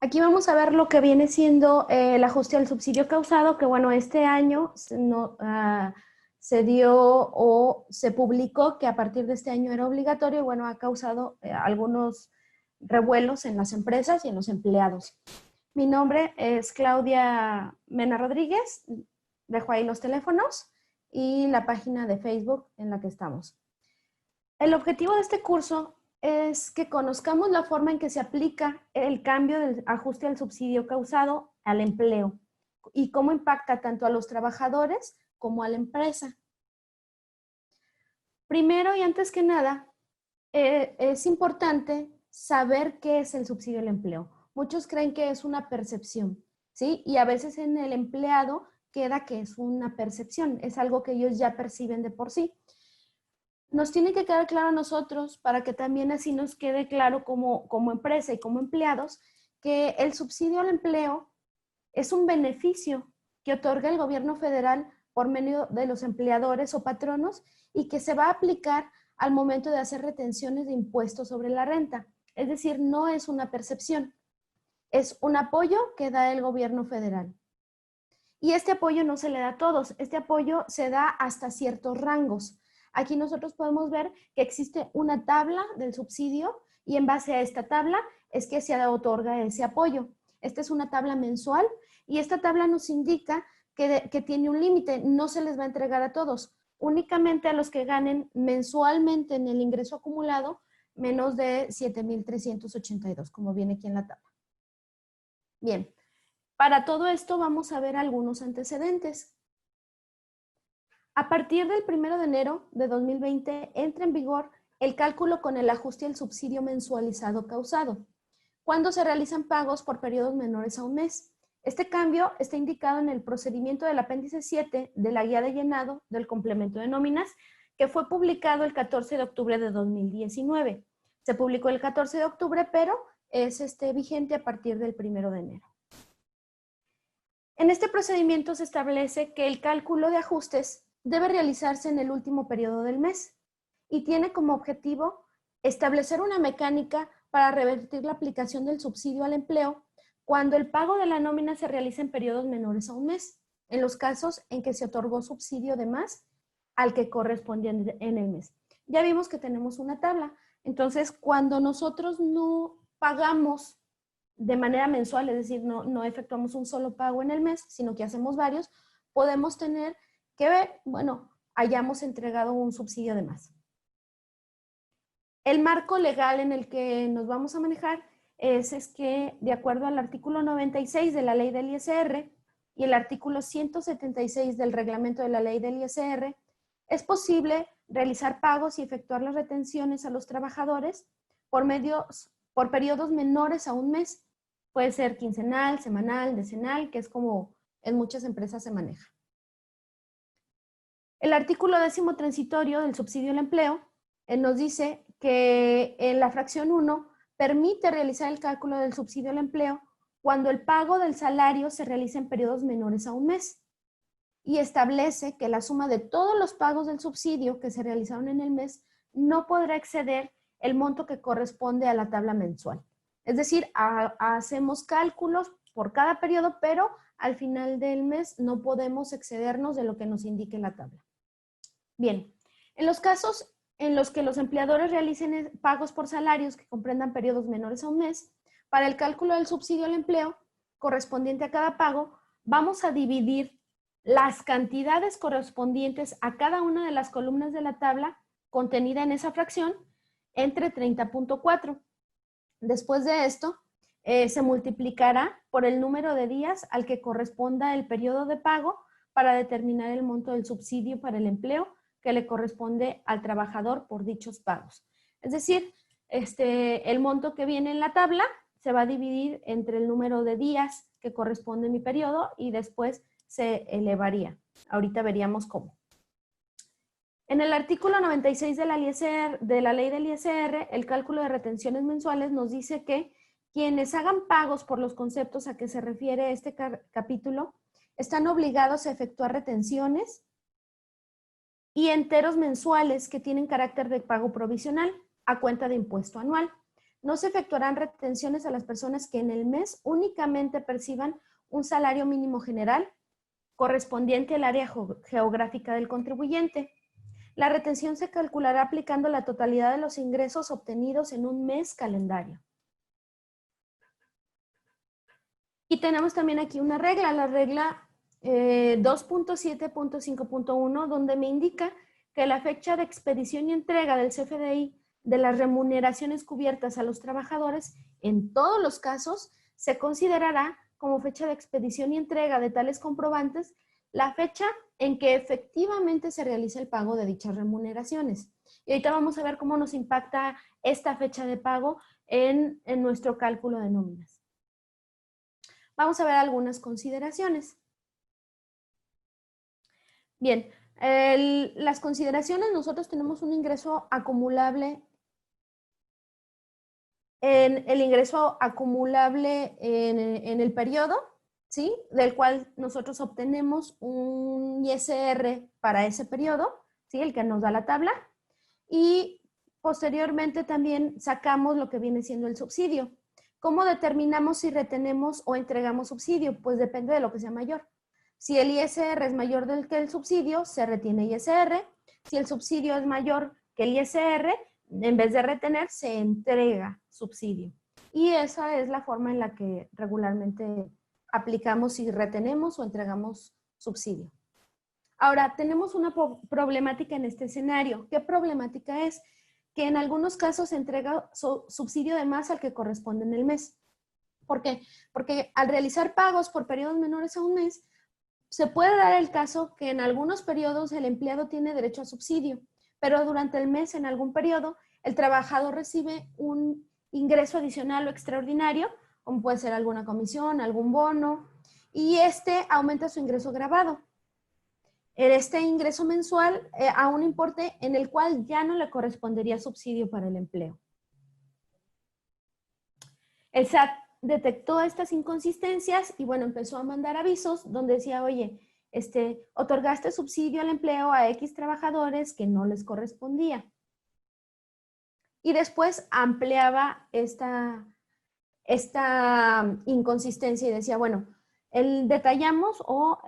Aquí vamos a ver lo que viene siendo el ajuste al subsidio causado, que bueno, este año se dio o se publicó que a partir de este año era obligatorio y bueno, ha causado algunos revuelos en las empresas y en los empleados. Mi nombre es Claudia Mena Rodríguez, dejo ahí los teléfonos y la página de Facebook en la que estamos. El objetivo de este curso es que conozcamos la forma en que se aplica el cambio del ajuste al subsidio causado al empleo y cómo impacta tanto a los trabajadores como a la empresa. Primero y antes que nada, es importante saber qué es el subsidio al empleo. Muchos creen que es una percepción, ¿sí? Y a veces en el empleado queda que es una percepción, es algo que ellos ya perciben de por sí. Nos tiene que quedar claro a nosotros, para que también así nos quede claro como empresa y como empleados, que el subsidio al empleo es un beneficio que otorga el gobierno federal por medio de los empleadores o patronos y que se va a aplicar al momento de hacer retenciones de impuestos sobre la renta. Es decir, no es una percepción, es un apoyo que da el gobierno federal. Y este apoyo no se le da a todos, este apoyo se da hasta ciertos rangos. Aquí nosotros podemos ver que existe una tabla del subsidio y en base a esta tabla es que se otorga ese apoyo. Esta es una tabla mensual y esta tabla nos indica que tiene un límite, no se les va a entregar a todos, únicamente a los que ganen mensualmente en el ingreso acumulado menos de 7,382, como viene aquí en la tabla. Bien, para todo esto vamos a ver algunos antecedentes. A partir del 1 de enero de 2020 entra en vigor el cálculo con el ajuste al subsidio mensualizado causado, cuando se realizan pagos por periodos menores a un mes. Este cambio está indicado en el procedimiento del apéndice 7 de la guía de llenado del complemento de nóminas, que fue publicado el 14 de octubre de 2019. Se publicó el 14 de octubre, pero es vigente a partir del 1 de enero. En este procedimiento se establece que el cálculo de ajustes debe realizarse en el último periodo del mes y tiene como objetivo establecer una mecánica para revertir la aplicación del subsidio al empleo cuando el pago de la nómina se realiza en periodos menores a un mes, en los casos en que se otorgó subsidio de más al que corresponde en el mes. Ya vimos que tenemos una tabla, entonces cuando nosotros no pagamos de manera mensual, es decir, no efectuamos un solo pago en el mes, sino que hacemos varios, podemos tener que, bueno, hayamos entregado un subsidio de más. El marco legal en el que nos vamos a manejar es que, de acuerdo al artículo 96 de la ley del ISR y el artículo 176 del reglamento de la ley del ISR, es posible realizar pagos y efectuar las retenciones a los trabajadores por periodos menores a un mes. Puede ser quincenal, semanal, decenal, que es como en muchas empresas se maneja. El artículo 10º transitorio del subsidio al empleo nos dice que en la fracción 1 permite realizar el cálculo del subsidio al empleo cuando el pago del salario se realiza en periodos menores a un mes y establece que la suma de todos los pagos del subsidio que se realizaron en el mes no podrá exceder el monto que corresponde a la tabla mensual. Es decir, hacemos cálculos por cada periodo, pero al final del mes no podemos excedernos de lo que nos indique la tabla. Bien, en los casos en los que los empleadores realicen pagos por salarios que comprendan periodos menores a un mes, para el cálculo del subsidio al empleo correspondiente a cada pago, vamos a dividir las cantidades correspondientes a cada una de las columnas de la tabla contenida en esa fracción entre 30.4. Después de esto, se multiplicará por el número de días al que corresponda el periodo de pago para determinar el monto del subsidio para el empleo que le corresponde al trabajador por dichos pagos. Es decir, el monto que viene en la tabla se va a dividir entre el número de días que corresponde a mi periodo y después se elevaría. Ahorita veríamos cómo. En el artículo 96 de la ley del ISR, el cálculo de retenciones mensuales nos dice que quienes hagan pagos por los conceptos a que se refiere este capítulo están obligados a efectuar retenciones y enteros mensuales que tienen carácter de pago provisional a cuenta de impuesto anual. no se efectuarán retenciones a las personas que en el mes únicamente perciban un salario mínimo general correspondiente al área geográfica del contribuyente. La retención se calculará aplicando la totalidad de los ingresos obtenidos en un mes calendario. Y tenemos también aquí una regla, la regla 2.7.5.1, donde me indica que la fecha de expedición y entrega del CFDI de las remuneraciones cubiertas a los trabajadores, en todos los casos, se considerará como fecha de expedición y entrega de tales comprobantes la fecha en que efectivamente se realiza el pago de dichas remuneraciones. Y ahorita vamos a ver cómo nos impacta esta fecha de pago en nuestro cálculo de nóminas. Vamos a ver algunas consideraciones. Bien, las consideraciones, nosotros tenemos un ingreso acumulable, en el periodo, ¿sí? Del cual nosotros obtenemos un ISR para ese periodo, ¿sí? El que nos da la tabla. Y posteriormente también sacamos lo que viene siendo el subsidio. ¿Cómo determinamos si retenemos o entregamos subsidio? Pues depende de lo que sea mayor. Si el ISR es mayor que el subsidio, se retiene ISR. Si el subsidio es mayor que el ISR, en vez de retener, se entrega subsidio. Y esa es la forma en la que regularmente aplicamos si retenemos o entregamos subsidio. Ahora, tenemos una problemática en este escenario. ¿Qué problemática es? Que en algunos casos se entrega subsidio de más al que corresponde en el mes. ¿Por qué? Porque al realizar pagos por periodos menores a un mes, se puede dar el caso que en algunos periodos el empleado tiene derecho a subsidio, pero durante el mes, en algún periodo, el trabajador recibe un ingreso adicional o extraordinario, como puede ser alguna comisión, algún bono, y este aumenta su ingreso gravado. Este ingreso mensual a un importe en el cual ya no le correspondería subsidio para el empleo. El SAT detectó estas inconsistencias y bueno, empezó a mandar avisos donde decía, oye, otorgaste subsidio al empleo a X trabajadores que no les correspondía. Y después ampliaba esta inconsistencia y decía, bueno, detallamos o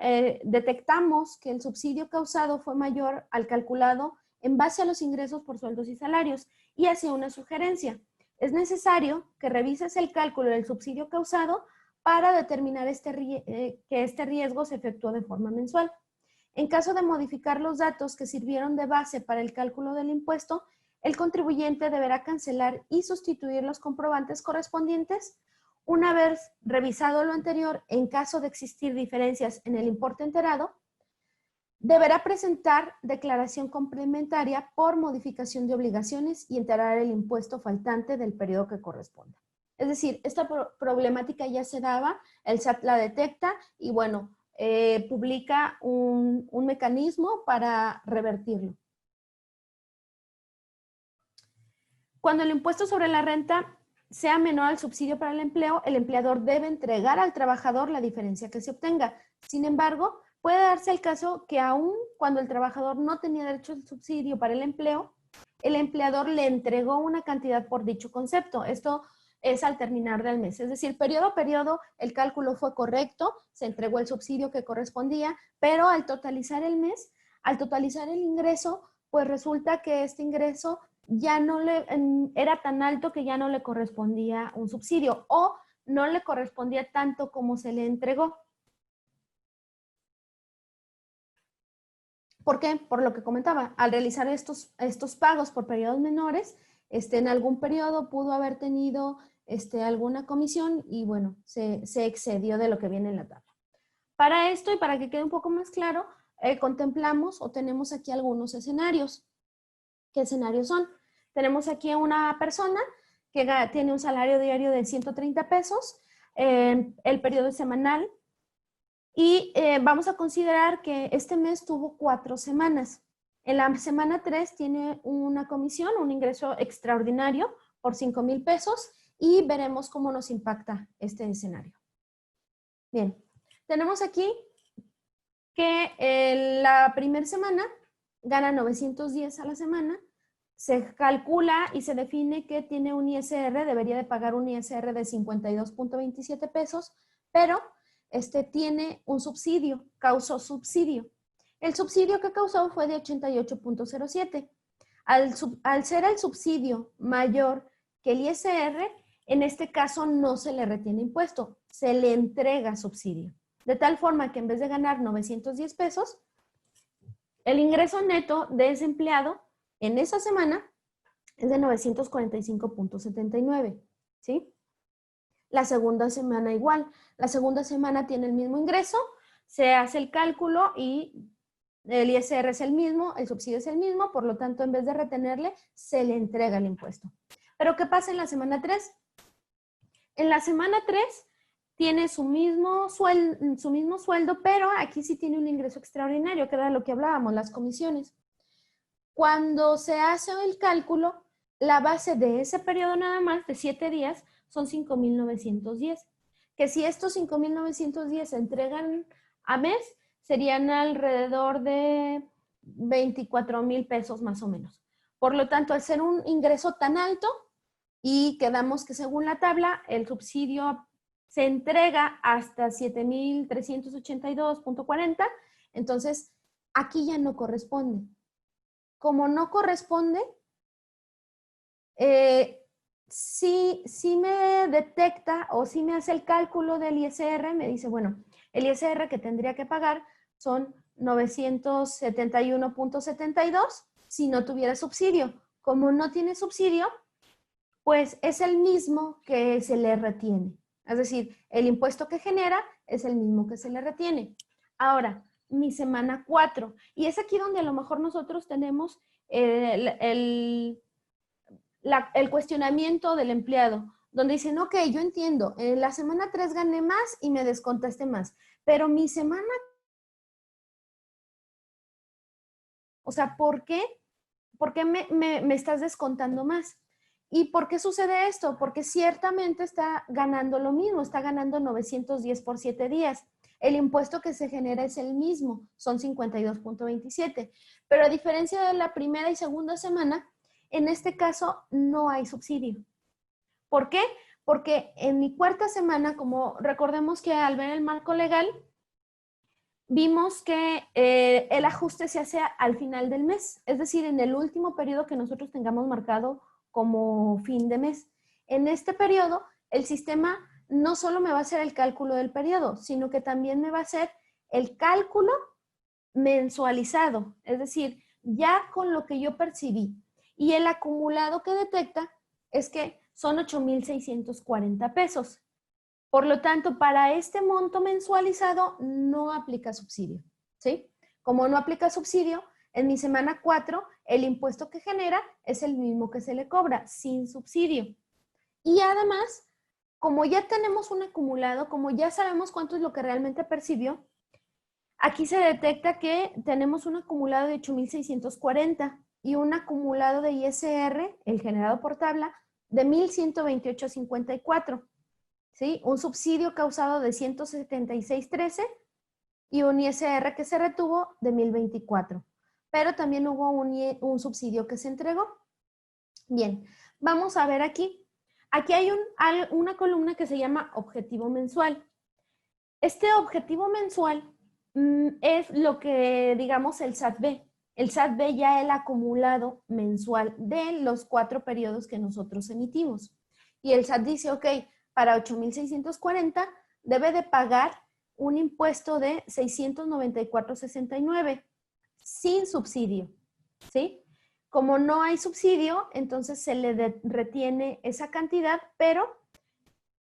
detectamos que el subsidio causado fue mayor al calculado en base a los ingresos por sueldos y salarios y hacía una sugerencia. Es necesario que revises el cálculo del subsidio causado para determinar que este riesgo se efectuó de forma mensual. En caso de modificar los datos que sirvieron de base para el cálculo del impuesto, el contribuyente deberá cancelar y sustituir los comprobantes correspondientes. Una vez revisado lo anterior, en caso de existir diferencias en el importe enterado, deberá presentar declaración complementaria por modificación de obligaciones y enterar el impuesto faltante del periodo que corresponda. Es decir, esta problemática ya se daba, el SAT la detecta y bueno, publica un mecanismo para revertirlo. Cuando el impuesto sobre la renta sea menor al subsidio para el empleo, el empleador debe entregar al trabajador la diferencia que se obtenga. Sin embargo, puede darse el caso que aun cuando el trabajador no tenía derecho al subsidio para el empleo, el empleador le entregó una cantidad por dicho concepto. Esto es al terminar del mes. Es decir, periodo a periodo el cálculo fue correcto, se entregó el subsidio que correspondía, pero al totalizar el mes, al totalizar el ingreso, pues resulta que este ingreso ya no era tan alto que ya no le correspondía un subsidio o no le correspondía tanto como se le entregó. ¿Por qué? Por lo que comentaba, al realizar estos pagos por periodos menores, en algún periodo pudo haber tenido alguna comisión y bueno, se excedió de lo que viene en la tabla. Para esto y para que quede un poco más claro, contemplamos o tenemos aquí algunos escenarios. ¿Qué escenarios son? Tenemos aquí a una persona que tiene un salario diario de 130 pesos, el periodo es semanal y vamos a considerar que este mes tuvo 4 semanas. En la semana 3 tiene una comisión, un ingreso extraordinario por 5,000 pesos y veremos cómo nos impacta este escenario. Bien, tenemos aquí que la primera semana gana 910 a la semana, se calcula y se define que tiene un ISR, debería de pagar un ISR de 52.27 pesos, pero tiene un subsidio, causó subsidio. El subsidio que causó fue de 88.07. Al ser el subsidio mayor que el ISR, en este caso no se le retiene impuesto, se le entrega subsidio. De tal forma que en vez de ganar 910 pesos, el ingreso neto de ese empleado en esa semana es de 945.79, ¿sí? La segunda semana igual. La segunda semana tiene el mismo ingreso, se hace el cálculo y el ISR es el mismo, el subsidio es el mismo, por lo tanto, en vez de retenerle, se le entrega el impuesto. ¿Pero qué pasa en la semana 3? En la semana 3 tiene su mismo sueldo, pero aquí sí tiene un ingreso extraordinario, que era lo que hablábamos, las comisiones. Cuando se hace el cálculo, la base de ese periodo nada más, de 7 días, son 5.910. Que si estos 5.910 se entregan a mes, serían alrededor de 24,000 pesos más o menos. Por lo tanto, al ser un ingreso tan alto y quedamos que según la tabla, el subsidio se entrega hasta 7.382.40, entonces aquí ya no corresponde. Como no corresponde, sí me detecta o sí me hace el cálculo del ISR, me dice, bueno, el ISR que tendría que pagar son 971.72 si no tuviera subsidio. Como no tiene subsidio, pues es el mismo que se le retiene. Es decir, el impuesto que genera es el mismo que se le retiene. Ahora, mi semana 4. Y es aquí donde a lo mejor nosotros tenemos el cuestionamiento del empleado, donde dicen, ok, yo entiendo, en la semana 3 gané más y me descontaste más, pero mi semana, o sea, ¿por qué? ¿Por qué me estás descontando más? ¿Y por qué sucede esto? Porque ciertamente está ganando lo mismo, está ganando 910 por 7 días. El impuesto que se genera es el mismo, son 52.27. Pero a diferencia de la primera y segunda semana, en este caso no hay subsidio. ¿Por qué? Porque en mi cuarta semana, como recordemos que al ver el marco legal, vimos que el ajuste se hace al final del mes, es decir, en el último periodo que nosotros tengamos marcado como fin de mes. En este periodo, el sistema no solo me va a hacer el cálculo del periodo, sino que también me va a hacer el cálculo mensualizado, es decir, ya con lo que yo percibí. Y el acumulado que detecta es que son 8,640 pesos. Por lo tanto, para este monto mensualizado no aplica subsidio, ¿sí? Como no aplica subsidio, en mi semana 4 el impuesto que genera es el mismo que se le cobra, sin subsidio. Y además, como ya tenemos un acumulado, como ya sabemos cuánto es lo que realmente percibió, aquí se detecta que tenemos un acumulado de 8,640 y un acumulado de ISR, el generado por tabla, de 1,128.54. ¿Sí? Un subsidio causado de 176.13 y un ISR que se retuvo de 1,024. Pero también hubo un subsidio que se entregó. Bien, vamos a ver aquí. Aquí hay una columna que se llama objetivo mensual. Este objetivo mensual es lo que, digamos, el SAT ve. El SAT ve ya el acumulado mensual de los 4 periodos que nosotros emitimos. Y el SAT dice, ok, para 8,640 debe de pagar un impuesto de 694.69 sin subsidio, ¿sí? Como no hay subsidio, entonces se le retiene esa cantidad, pero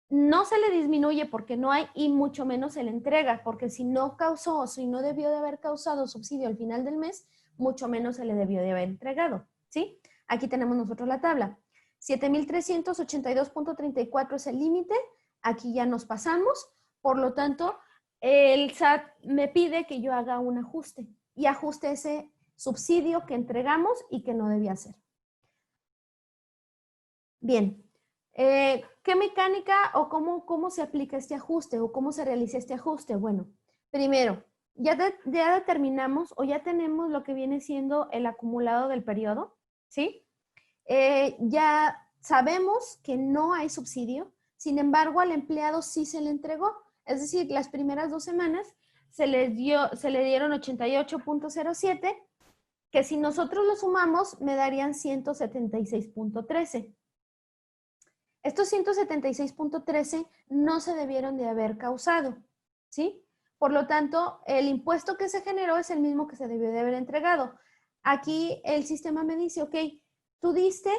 no se le disminuye porque no hay y mucho menos se le entrega, porque si no causó o si no debió de haber causado subsidio al final del mes, mucho menos se le debió de haber entregado, ¿sí? Aquí tenemos nosotros la tabla. 7,382.34 es el límite, aquí ya nos pasamos, por lo tanto, el SAT me pide que yo haga un ajuste y ajuste ese subsidio que entregamos y que no debía hacer. Bien, ¿qué mecánica o cómo se aplica este ajuste o cómo se realiza este ajuste? Bueno, primero, ya determinamos o ya tenemos lo que viene siendo el acumulado del periodo, ¿sí? ya sabemos que no hay subsidio, sin embargo, al empleado sí se le entregó. Es decir, las primeras 2 semanas se le dieron 88.07, que si nosotros lo sumamos, me darían 176.13. Estos 176.13 no se debieron de haber causado, ¿sí? Por lo tanto, el impuesto que se generó es el mismo que se debió de haber entregado. Aquí el sistema me dice, ok, tú diste,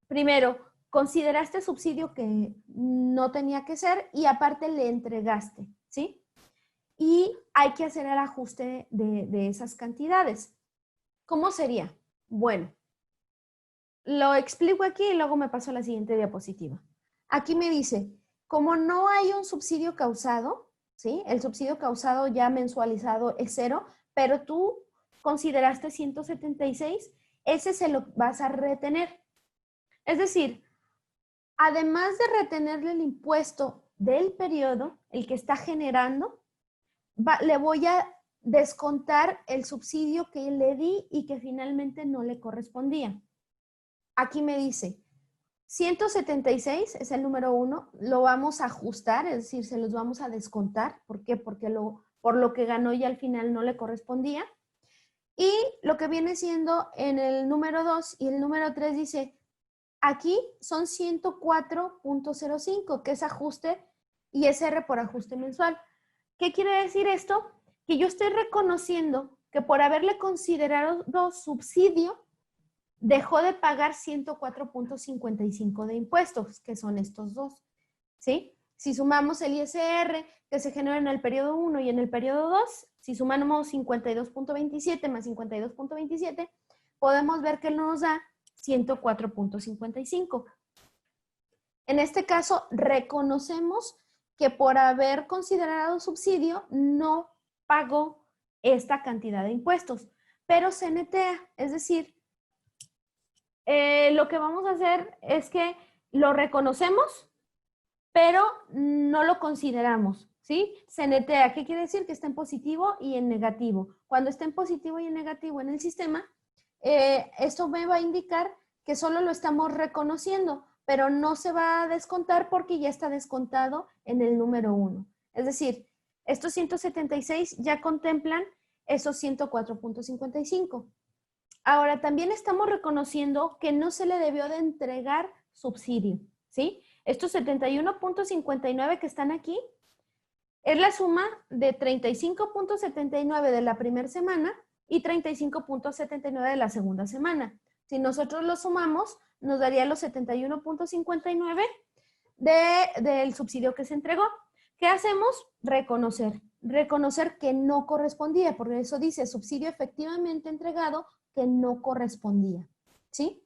primero, consideraste subsidio que no tenía que ser y aparte le entregaste, ¿sí? Y hay que hacer el ajuste de esas cantidades. ¿Cómo sería? Bueno, lo explico aquí y luego me paso a la siguiente diapositiva. Aquí me dice, como no hay un subsidio causado, ¿sí? El subsidio causado ya mensualizado es 0, pero tú consideraste 176, ese se lo vas a retener. Es decir, además de retenerle el impuesto del periodo, el que está generando, le voy a descontar el subsidio que le di y que finalmente no le correspondía. Aquí me dice, 176 es el número 1, lo vamos a ajustar, es decir, se los vamos a descontar. ¿Por qué? Porque por lo que ganó y al final no le correspondía. Y lo que viene siendo en el número 2 y el número 3 dice, aquí son 104.05, que es ajuste ISR por ajuste mensual. ¿Qué quiere decir esto? Que yo estoy reconociendo que por haberle considerado subsidio, dejó de pagar 104.55 de impuestos, que son estos dos, ¿sí? Si sumamos el ISR que se genera en el periodo 1 y en el periodo 2, si sumamos 52.27 más 52.27, podemos ver que nos da 104.55. En este caso, reconocemos que por haber considerado subsidio, no pagó esta cantidad de impuestos, pero se netea, es decir, lo que vamos a hacer es que lo reconocemos, pero no lo consideramos, ¿sí? Se netea. ¿Qué quiere decir? Que está en positivo y en negativo. Cuando está en positivo y en negativo en el sistema, esto me va a indicar que solo lo estamos reconociendo, pero no se va a descontar porque ya está descontado en el número 1. Es decir, estos 176 ya contemplan esos 104.55. Ahora, también estamos reconociendo que no se le debió de entregar subsidio, ¿sí? Estos 71.59 que están aquí es la suma de 35.79 de la primera semana y 35.79 de la segunda semana. Si nosotros lo sumamos, nos daría los 71.59 del subsidio que se entregó. ¿Qué hacemos? Reconocer que no correspondía, porque eso dice subsidio efectivamente entregado que no correspondía, ¿sí?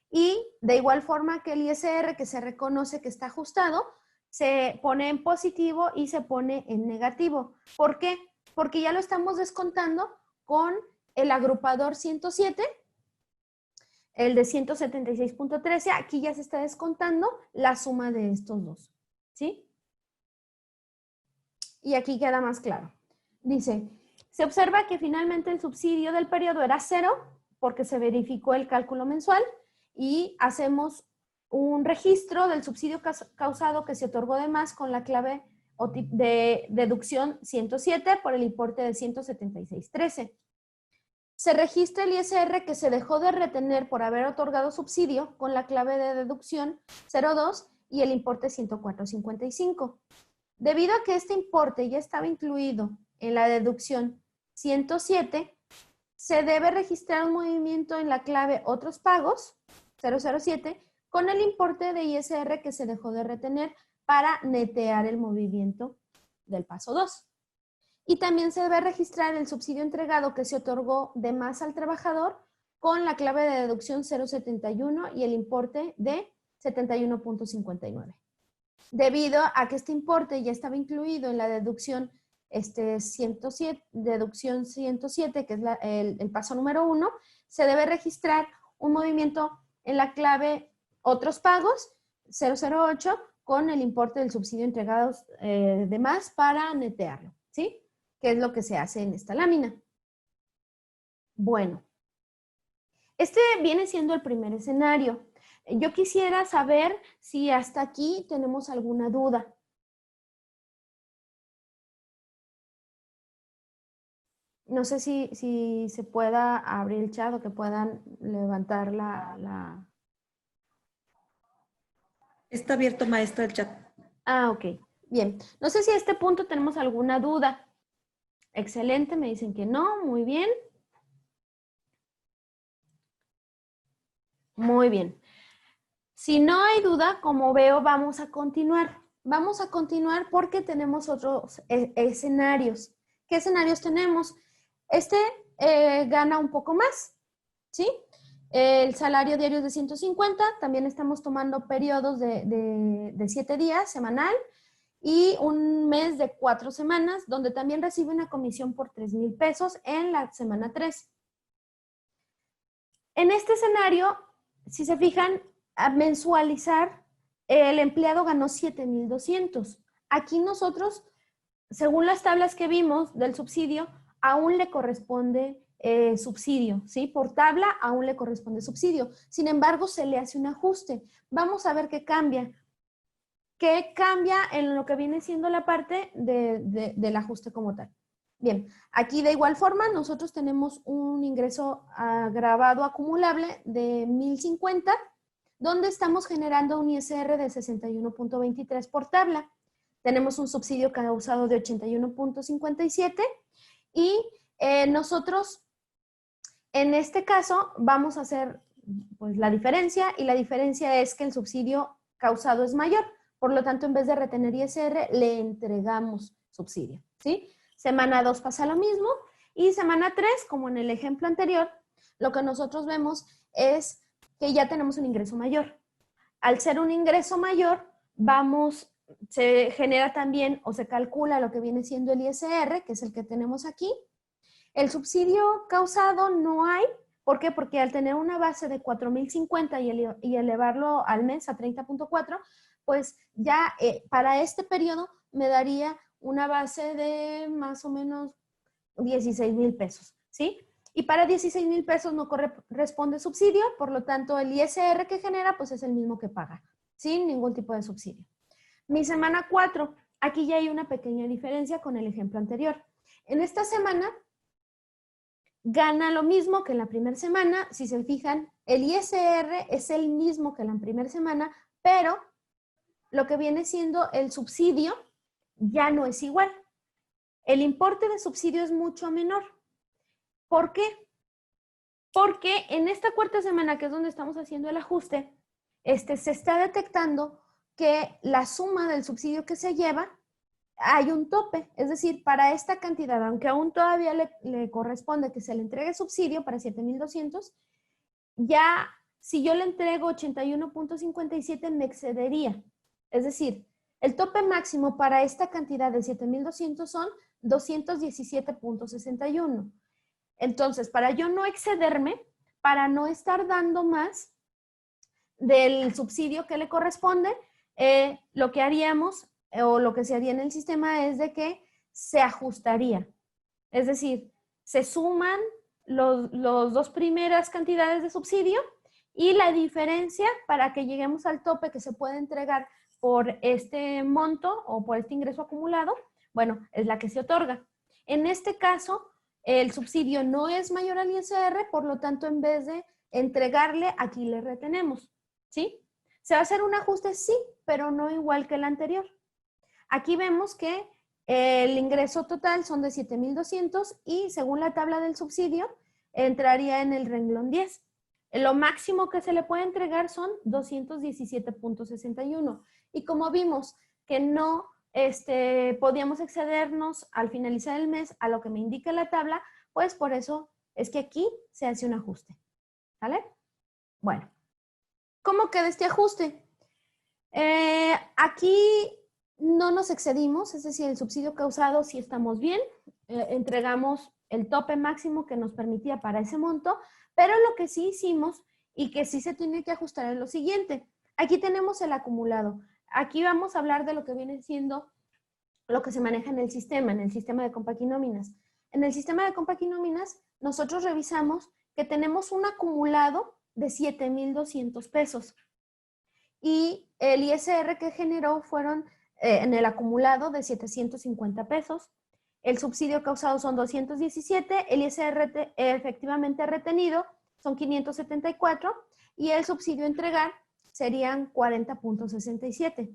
Y de igual forma que el ISR, que se reconoce que está ajustado, se pone en positivo y se pone en negativo. ¿Por qué? Porque ya lo estamos descontando con el agrupador 107, el de 176.13, aquí ya se está descontando la suma de estos dos, ¿sí? Y aquí queda más claro. Dice, se observa que finalmente el subsidio del periodo era 0 porque se verificó el cálculo mensual y hacemos un registro del subsidio causado que se otorgó de más con la clave de deducción 107 por el importe de 176.13. Se registra el ISR que se dejó de retener por haber otorgado subsidio con la clave de deducción 02 y el importe 104.55. Debido a que este importe ya estaba incluido en la deducción 107, se debe registrar un movimiento en la clave otros pagos 007 con el importe de ISR que se dejó de retener para netear el movimiento del paso 2. Y también se debe registrar el subsidio entregado que se otorgó de más al trabajador con la clave de deducción 071 y el importe de 71.59. Debido a que este importe ya estaba incluido en la deducción 107, deducción 107, que es el paso número 1, se debe registrar un movimiento en la clave otros pagos 008 con el importe del subsidio entregado de más para netearlo, ¿sí? Que es lo que se hace en esta lámina. Bueno, Este viene siendo el primer escenario. Yo quisiera saber si hasta aquí tenemos alguna duda. No sé si se pueda abrir el chat o que puedan levantar la... Está abierto, maestra, el chat. Ah, ok. Bien. No sé si a este punto tenemos alguna duda. Excelente, me dicen que no. Muy bien. Muy bien. Si no hay duda, como veo, vamos a continuar. Vamos a continuar porque tenemos otros escenarios. ¿Qué escenarios tenemos? Este gana un poco más, ¿sí? El salario diario es de 150, también estamos tomando periodos de 7 días semanal y un mes de 4 semanas, donde también recibe una comisión por 3,000 pesos en la semana 3. En este escenario, si se fijan, a mensualizar, el empleado ganó 7,200. Aquí nosotros, según las tablas que vimos del subsidio, aún le corresponde subsidio, ¿sí? Por tabla aún le corresponde subsidio. Sin embargo, se le hace un ajuste. Vamos a ver qué cambia. ¿Qué cambia en lo que viene siendo la parte del ajuste como tal? Bien, aquí de igual forma nosotros tenemos un ingreso agravado acumulable de 1,050, donde estamos generando un ISR de 61.23 por tabla. Tenemos un subsidio causado de 81.57 y nosotros en este caso vamos a hacer pues la diferencia, y la diferencia es que el subsidio causado es mayor. Por lo tanto, en vez de retener ISR, le entregamos subsidio, ¿sí? Semana 2 pasa lo mismo, y semana 3, como en el ejemplo anterior, lo que nosotros vemos es que ya tenemos un ingreso mayor. Al ser un ingreso mayor, se genera también o se calcula lo que viene siendo el ISR, que es el que tenemos aquí. El subsidio causado no hay. ¿Por qué? Porque al tener una base de 4,050 y elevarlo al mes a 30.4, pues ya para este periodo me daría una base de más o menos 16,000 pesos, ¿sí? Y para 16,000 pesos no corresponde subsidio, por lo tanto el ISR que genera pues es el mismo que paga, sin ningún tipo de subsidio. Mi semana 4, aquí ya hay una pequeña diferencia con el ejemplo anterior. En esta semana gana lo mismo que en la primera semana. Si se fijan, el ISR es el mismo que en la primera semana, pero lo que viene siendo el subsidio ya no es igual. El importe de subsidio es mucho menor. ¿Por qué? Porque en esta cuarta semana, que es donde estamos haciendo el ajuste, se está detectando que la suma del subsidio que se lleva, hay un tope. Es decir, para esta cantidad, aunque aún todavía le corresponde que se le entregue subsidio para 7,200, ya si yo le entrego 81.57 me excedería. Es decir, el tope máximo para esta cantidad de 7,200 son 217.61. Entonces, para yo no excederme, para no estar dando más del subsidio que le corresponde, lo que haríamos o lo que se haría en el sistema es de que se ajustaría. Es decir, se suman los dos primeras cantidades de subsidio y la diferencia para que lleguemos al tope que se puede entregar por este monto o por este ingreso acumulado, bueno, es la que se otorga. En este caso, el subsidio no es mayor al ISR, por lo tanto, en vez de entregarle, aquí le retenemos, ¿sí? ¿Se va a hacer un ajuste? Sí, pero no igual que el anterior. Aquí vemos que el ingreso total son de 7,200 y según la tabla del subsidio, entraría en el renglón 10. Lo máximo que se le puede entregar son 217.61. Y como vimos que no podíamos excedernos al finalizar el mes a lo que me indica la tabla, pues por eso es que aquí se hace un ajuste. ¿Vale? Bueno, ¿cómo queda este ajuste? Aquí no nos excedimos, es decir, el subsidio causado sí estamos bien, entregamos el tope máximo que nos permitía para ese monto, pero lo que sí hicimos y que sí se tiene que ajustar es lo siguiente. Aquí tenemos el acumulado. Aquí vamos a hablar de lo que viene siendo lo que se maneja en el sistema de Compaquinóminas. En el sistema de Compaquinóminas, nosotros revisamos que tenemos un acumulado de 7,200 pesos. Y el ISR que generó fueron en el acumulado de 750 pesos. El subsidio causado son 217, el ISR efectivamente retenido son 574 y el subsidio a entregar serían 40.67.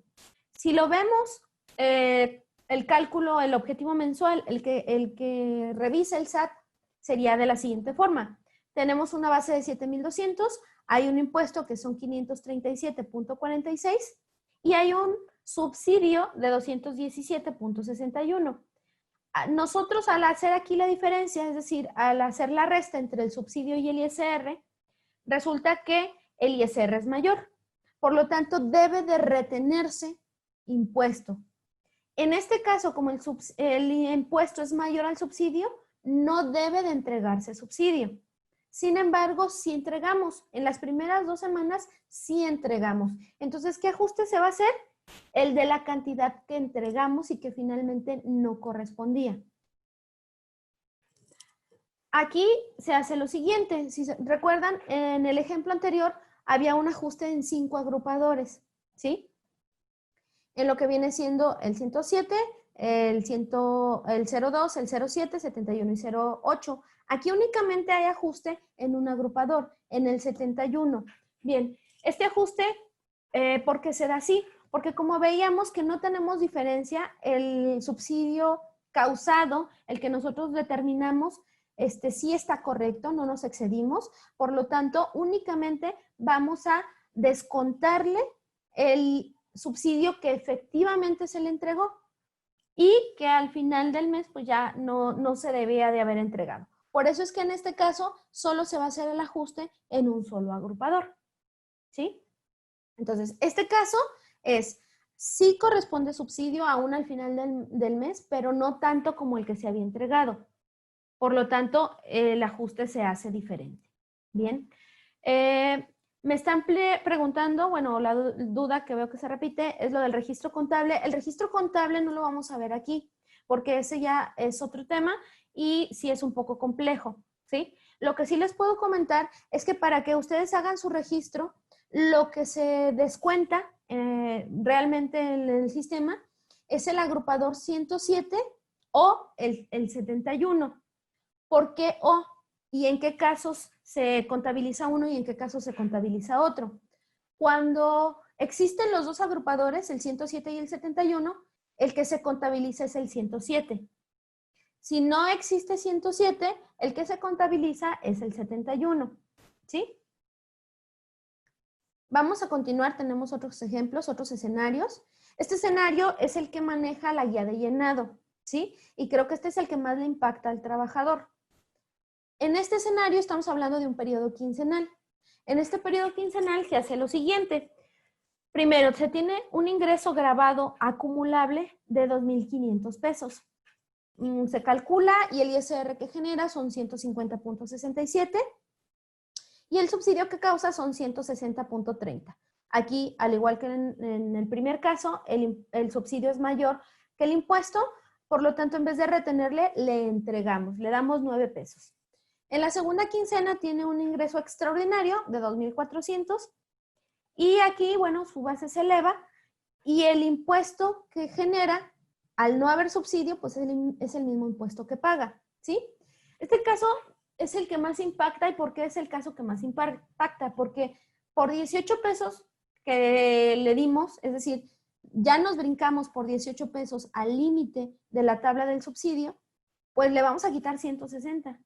Si lo vemos, el cálculo, el objetivo mensual, el que revisa el SAT sería de la siguiente forma. Tenemos una base de 7,200, hay un impuesto que son 537.46 y hay un subsidio de 217.61. Nosotros al hacer aquí la diferencia, es decir, al hacer la resta entre el subsidio y el ISR, resulta que el ISR es mayor. Por lo tanto, debe de retenerse impuesto. En este caso, como el impuesto es mayor al subsidio, no debe de entregarse subsidio. Sin embargo, si entregamos, en las primeras 2 semanas, sí entregamos. Entonces, ¿qué ajuste se va a hacer? El de la cantidad que entregamos y que finalmente no correspondía. Aquí se hace lo siguiente. Si recuerdan, en el ejemplo anterior había un ajuste en 5 agrupadores, ¿sí? En lo que viene siendo el 107, el 02, el 07, 71 y 08. Aquí únicamente hay ajuste en un agrupador, en el 71. Bien, este ajuste, ¿por qué se da así? Porque como veíamos que no tenemos diferencia, el subsidio causado, el que nosotros determinamos, sí está correcto, no nos excedimos. Por lo tanto, únicamente vamos a descontarle el subsidio que efectivamente se le entregó y que al final del mes pues ya no se debía de haber entregado. Por eso es que en este caso solo se va a hacer el ajuste en un solo agrupador, ¿sí? Entonces, este caso es, sí corresponde subsidio aún al final del mes, pero no tanto como el que se había entregado. Por lo tanto, el ajuste se hace diferente. Bien. Me están preguntando, bueno, la duda que veo que se repite es lo del registro contable. El registro contable no lo vamos a ver aquí, porque ese ya es otro tema y sí es un poco complejo, ¿sí? Lo que sí les puedo comentar es que para que ustedes hagan su registro, lo que se descuenta realmente en el sistema es el agrupador 107 o el 71. ¿Por qué o? ¿Y en qué casos se contabiliza uno y en qué casos se contabiliza otro? Cuando existen los dos agrupadores, el 107 y el 71, el que se contabiliza es el 107. Si no existe 107, el que se contabiliza es el 71. ¿Sí? Vamos a continuar, tenemos otros ejemplos, otros escenarios. Este escenario es el que maneja la guía de llenado, ¿sí? Y creo que este es el que más le impacta al trabajador. En este escenario estamos hablando de un periodo quincenal. En este periodo quincenal se hace lo siguiente. Primero, se tiene un ingreso grabado acumulable de 2,500 pesos. Se calcula y el ISR que genera son 150.67 y el subsidio que causa son 160.30. Aquí, al igual que en el primer caso, el subsidio es mayor que el impuesto, por lo tanto, en vez de retenerle, le entregamos, le damos 9 pesos. En la segunda quincena tiene un ingreso extraordinario de 2,400 y aquí, bueno, su base se eleva y el impuesto que genera al no haber subsidio, pues es el mismo impuesto que paga, ¿sí? Este caso es el que más impacta. ¿Y por qué es el caso que más impacta? Porque por 18 pesos que le dimos, es decir, ya nos brincamos por 18 pesos al límite de la tabla del subsidio, pues le vamos a quitar 160.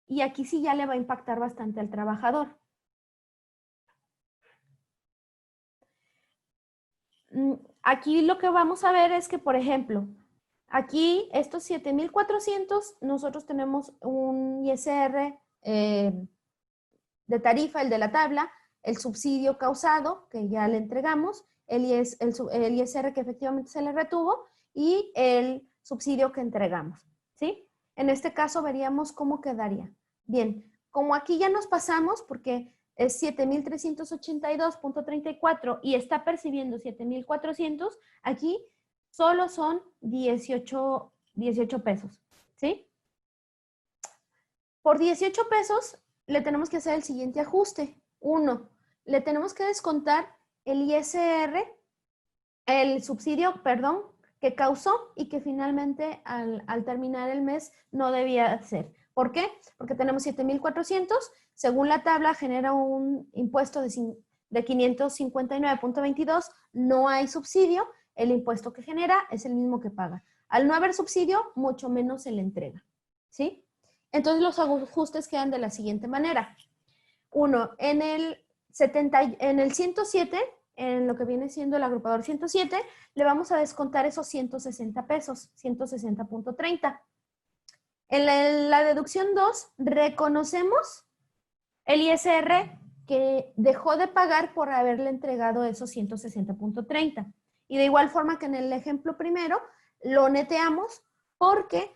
Y aquí sí ya le va a impactar bastante al trabajador. Aquí lo que vamos a ver es que, por ejemplo, aquí estos 7,400, nosotros tenemos un ISR de tarifa, el de la tabla, el subsidio causado, que ya le entregamos, el ISR que efectivamente se le retuvo y el subsidio que entregamos, ¿sí? En este caso veríamos cómo quedaría. Bien, como aquí ya nos pasamos, porque es 7,382.34 y está percibiendo 7,400, aquí solo son 18 pesos, ¿sí? Por 18 pesos le tenemos que hacer el siguiente ajuste. 1, le tenemos que descontar el ISR, el subsidio, perdón, que causó y que finalmente al terminar el mes no debía hacer. ¿Por qué? Porque tenemos 7,400, según la tabla genera un impuesto de 559.22, no hay subsidio, el impuesto que genera es el mismo que paga. Al no haber subsidio, mucho menos se le entrega, ¿sí? Entonces los ajustes quedan de la siguiente manera. 1, en el 107, en lo que viene siendo el agrupador 107, le vamos a descontar esos 160 pesos, 160.30. En la deducción 2, reconocemos el ISR que dejó de pagar por haberle entregado esos 160.30. Y de igual forma que en el ejemplo primero, lo neteamos porque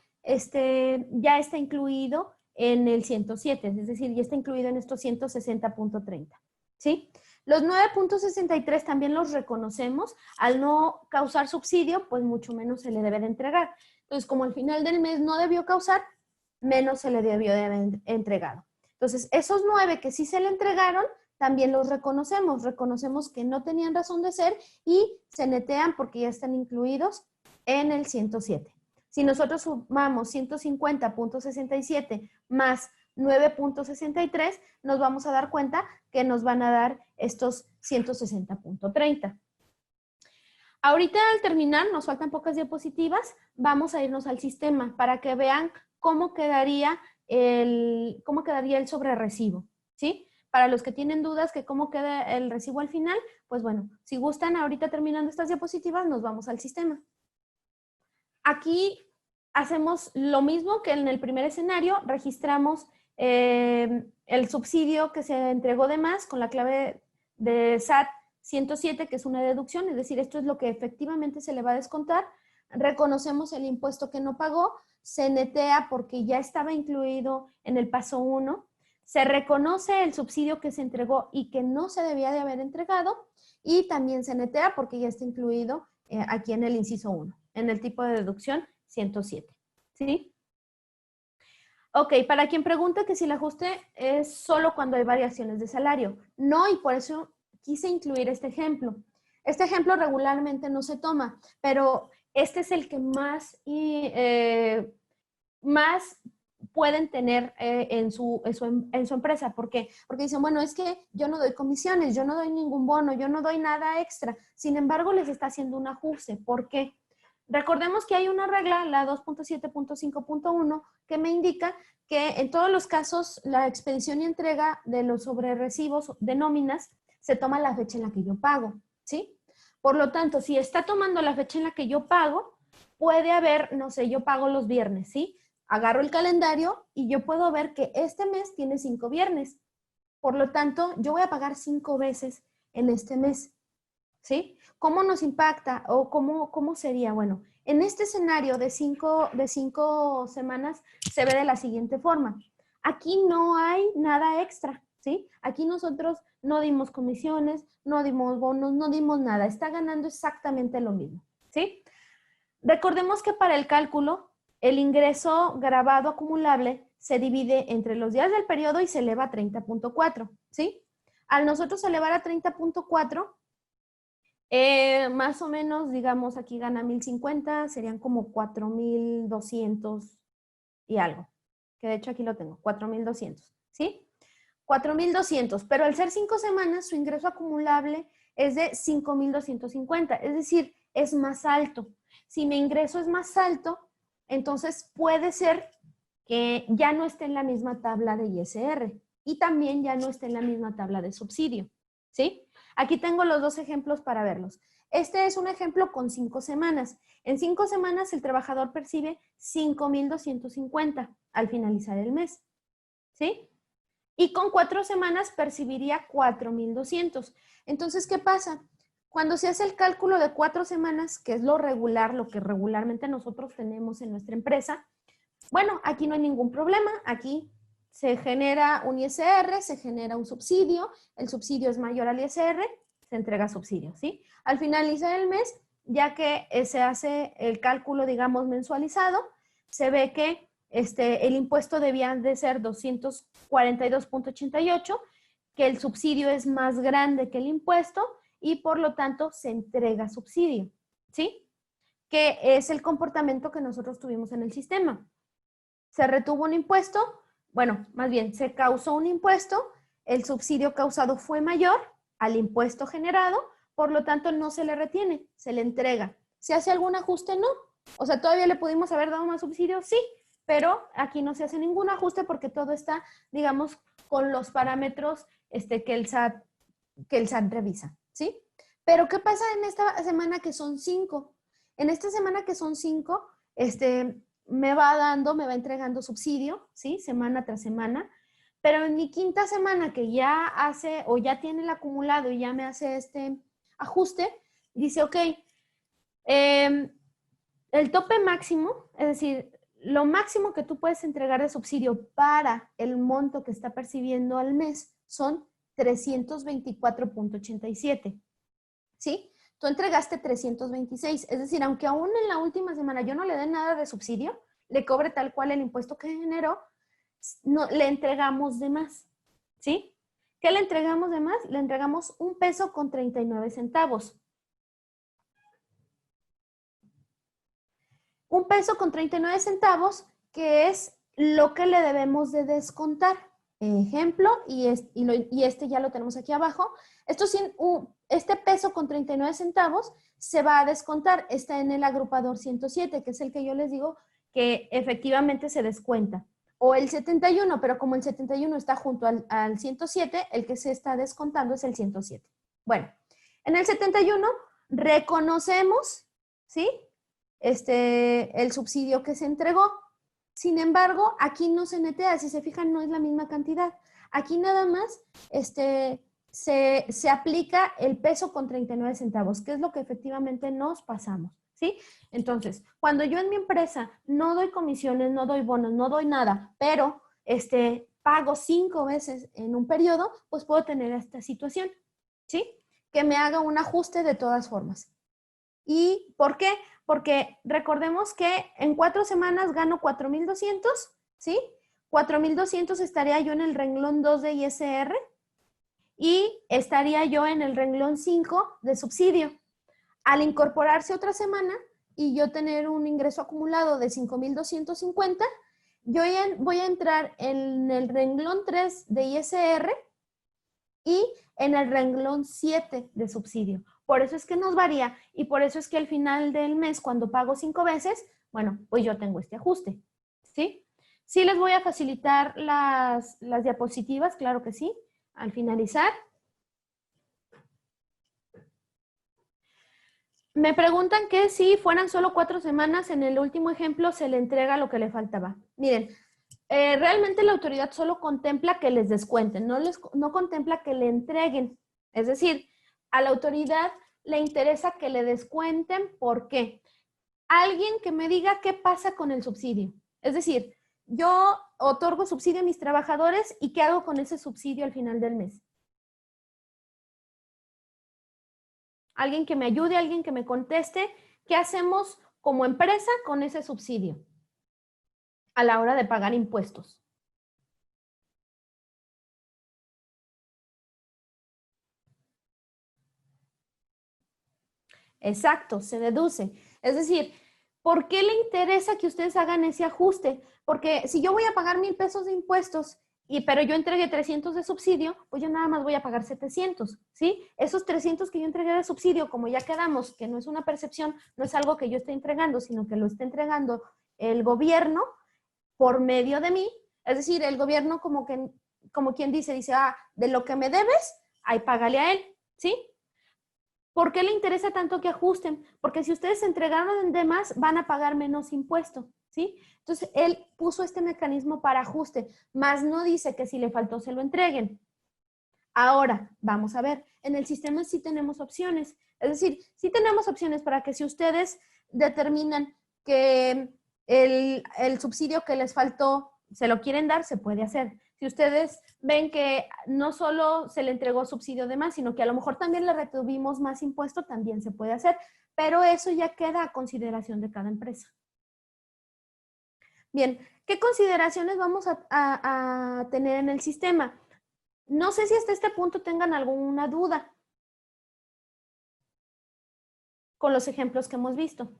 ya está incluido en el 107, es decir, ya está incluido en estos 160.30, ¿sí? Los 9.63 también los reconocemos. Al no causar subsidio, pues mucho menos se le debe de entregar. Entonces, como al final del mes no debió causar, menos se le debió de haber entregado. Entonces, esos 9 que sí se le entregaron, también los reconocemos. Reconocemos que no tenían razón de ser y se netean porque ya están incluidos en el 107. Si nosotros sumamos 150.67 más 9.63, nos vamos a dar cuenta que nos van a dar estos 160.30. Ahorita al terminar, nos faltan pocas diapositivas, vamos a irnos al sistema para que vean cómo quedaría el sobrerrecibo, ¿sí? Para los que tienen dudas que cómo queda el recibo al final, pues bueno, si gustan ahorita terminando estas diapositivas, nos vamos al sistema. Aquí hacemos lo mismo que en el primer escenario, registramos el subsidio que se entregó de más con la clave de SAT 107, que es una deducción, es decir, esto es lo que efectivamente se le va a descontar. Reconocemos el impuesto que no pagó, se netea porque ya estaba incluido en el paso 1, se reconoce el subsidio que se entregó y que no se debía de haber entregado, y también se netea porque ya está incluido aquí en el inciso 1, en el tipo de deducción 107, ¿sí? Ok, para quien pregunte que si el ajuste es solo cuando hay variaciones de salario. No, y por eso quise incluir este ejemplo. Este ejemplo regularmente no se toma, pero este es el que más pueden tener en su empresa. ¿Por qué? Porque dicen, bueno, es que yo no doy comisiones, yo no doy ningún bono, yo no doy nada extra. Sin embargo, les está haciendo un ajuste. ¿Por qué? Recordemos que hay una regla, la 2.7.5.1, que me indica que en todos los casos la expedición y entrega de los sobrerecibos de nóminas se toma la fecha en la que yo pago, ¿sí? Por lo tanto, si está tomando la fecha en la que yo pago, puede haber, no sé, yo pago los viernes, ¿sí? Agarro el calendario y yo puedo ver que este mes tiene 5 viernes. Por lo tanto, yo voy a pagar 5 veces en este mes, ¿sí? ¿Cómo nos impacta o cómo sería? Bueno, en este escenario de cinco semanas se ve de la siguiente forma. Aquí no hay nada extra, ¿sí? Aquí nosotros no dimos comisiones, no dimos bonos, no dimos nada. Está ganando exactamente lo mismo, ¿sí? Recordemos que para el cálculo, el ingreso grabado acumulable se divide entre los días del periodo y se eleva a 30.4, ¿sí? Al nosotros elevar a 30.4, más o menos, digamos, aquí gana 1,050, serían como 4,200 y algo. Que de hecho aquí lo tengo, 4,200, ¿sí? 4,200, pero al ser 5 semanas, su ingreso acumulable es de 5,250, es decir, es más alto. Si mi ingreso es más alto, entonces puede ser que ya no esté en la misma tabla de ISR y también ya no esté en la misma tabla de subsidio, ¿sí? Aquí tengo los dos ejemplos para verlos. Este es un ejemplo con 5 semanas. En 5 semanas el trabajador percibe 5,250 al finalizar el mes, ¿sí? Y con 4 semanas percibiría 4,200. Entonces, ¿qué pasa? Cuando se hace el cálculo de 4 semanas, que es lo regular, lo que regularmente nosotros tenemos en nuestra empresa, bueno, aquí no hay ningún problema. Aquí se genera un ISR, se genera un subsidio, el subsidio es mayor al ISR, se entrega subsidio, ¿sí? Al finalizar el mes, ya que se hace el cálculo, digamos, mensualizado, se ve que el impuesto debía de ser 242.88, que el subsidio es más grande que el impuesto y por lo tanto se entrega subsidio, ¿sí? Que es el comportamiento que nosotros tuvimos en el sistema. Se retuvo un impuesto, bueno, más bien, se causó un impuesto, el subsidio causado fue mayor al impuesto generado, por lo tanto no se le retiene, se le entrega. ¿Se hace algún ajuste? No. O sea, ¿todavía le pudimos haber dado más subsidio? Sí, pero aquí no se hace ningún ajuste porque todo está, digamos, con los parámetros que el SAT revisa, ¿sí? Pero ¿qué pasa en esta semana que son 5? En esta semana que son 5, me va entregando subsidio, ¿sí? Semana tras semana. Pero en mi quinta semana que ya hace o ya tiene el acumulado y ya me hace este ajuste, dice, ok, el tope máximo, es decir, lo máximo que tú puedes entregar de subsidio para el monto que está percibiendo al mes son 324.87, ¿sí? Tú entregaste 326, es decir, aunque aún en la última semana yo no le dé nada de subsidio, le cobre tal cual el impuesto que generó, no, le entregamos de más, ¿sí? ¿Qué le entregamos de más? Le entregamos 1.39 pesos. 1.39 pesos, que es lo que le debemos de descontar. Ejemplo, y este ya lo tenemos aquí abajo. Este peso con 39 centavos se va a descontar. Está en el agrupador 107, que es el que yo les digo que efectivamente se descuenta. O el 71, pero como el 71 está junto al 107, el que se está descontando es el 107. Bueno, en el 71 reconocemos, ¿sí? El subsidio que se entregó. Sin embargo, aquí no se netea, si se fijan, no es la misma cantidad. Aquí nada más se aplica el peso con 39 centavos, que es lo que efectivamente nos pasamos, ¿sí? Entonces, cuando yo en mi empresa no doy comisiones, no doy bonos, no doy nada, pero pago 5 veces en un periodo, pues puedo tener esta situación, ¿sí? Que me haga un ajuste de todas formas. ¿Y por qué? Porque recordemos que en 4 semanas gano 4,200, ¿sí? 4,200 estaría yo en el renglón 2 de ISR y estaría yo en el renglón 5 de subsidio. Al incorporarse otra semana y yo tener un ingreso acumulado de 5,250, yo voy a entrar en el renglón 3 de ISR y en el renglón 7 de subsidio. Por eso es que nos varía y por eso es que al final del mes, cuando pago 5 veces, bueno, pues yo tengo este ajuste, ¿sí? Sí les voy a facilitar las diapositivas, claro que sí, al finalizar. Me preguntan que si fueran solo 4 semanas, en el último ejemplo se le entrega lo que le faltaba. Miren, realmente la autoridad solo contempla que les descuenten, no contempla que le entreguen. Es decir, a la autoridad le interesa que le descuenten. ¿Por qué? Alguien que me diga qué pasa con el subsidio. Es decir, yo otorgo subsidio a mis trabajadores y ¿qué hago con ese subsidio al final del mes? Alguien que me ayude, alguien que me conteste, ¿qué hacemos como empresa con ese subsidio a la hora de pagar impuestos? Exacto, se deduce. Es decir, ¿por qué le interesa que ustedes hagan ese ajuste? Porque si yo voy a pagar 1,000 pesos de impuestos, pero yo entregué 300 de subsidio, pues yo nada más voy a pagar 700, ¿sí? Esos 300 que yo entregué de subsidio, como ya quedamos, que no es una percepción, no es algo que yo esté entregando, sino que lo esté entregando el gobierno por medio de mí. Es decir, el gobierno como quien dice, de lo que me debes, ahí págale a él, ¿sí? ¿Por qué le interesa tanto que ajusten? Porque si ustedes se entregaron de más, van a pagar menos impuesto, ¿sí? Entonces, él puso este mecanismo para ajuste, más no dice que si le faltó se lo entreguen. Ahora, vamos a ver, en el sistema sí tenemos opciones. Es decir, sí tenemos opciones para que si ustedes determinan que el subsidio que les faltó se lo quieren dar, se puede hacer. Si ustedes ven que no solo se le entregó subsidio de más, sino que a lo mejor también le retuvimos más impuesto, también se puede hacer. Pero eso ya queda a consideración de cada empresa. Bien, ¿Qué consideraciones vamos a tener en el sistema? No sé si hasta este punto tengan alguna duda con los ejemplos que hemos visto.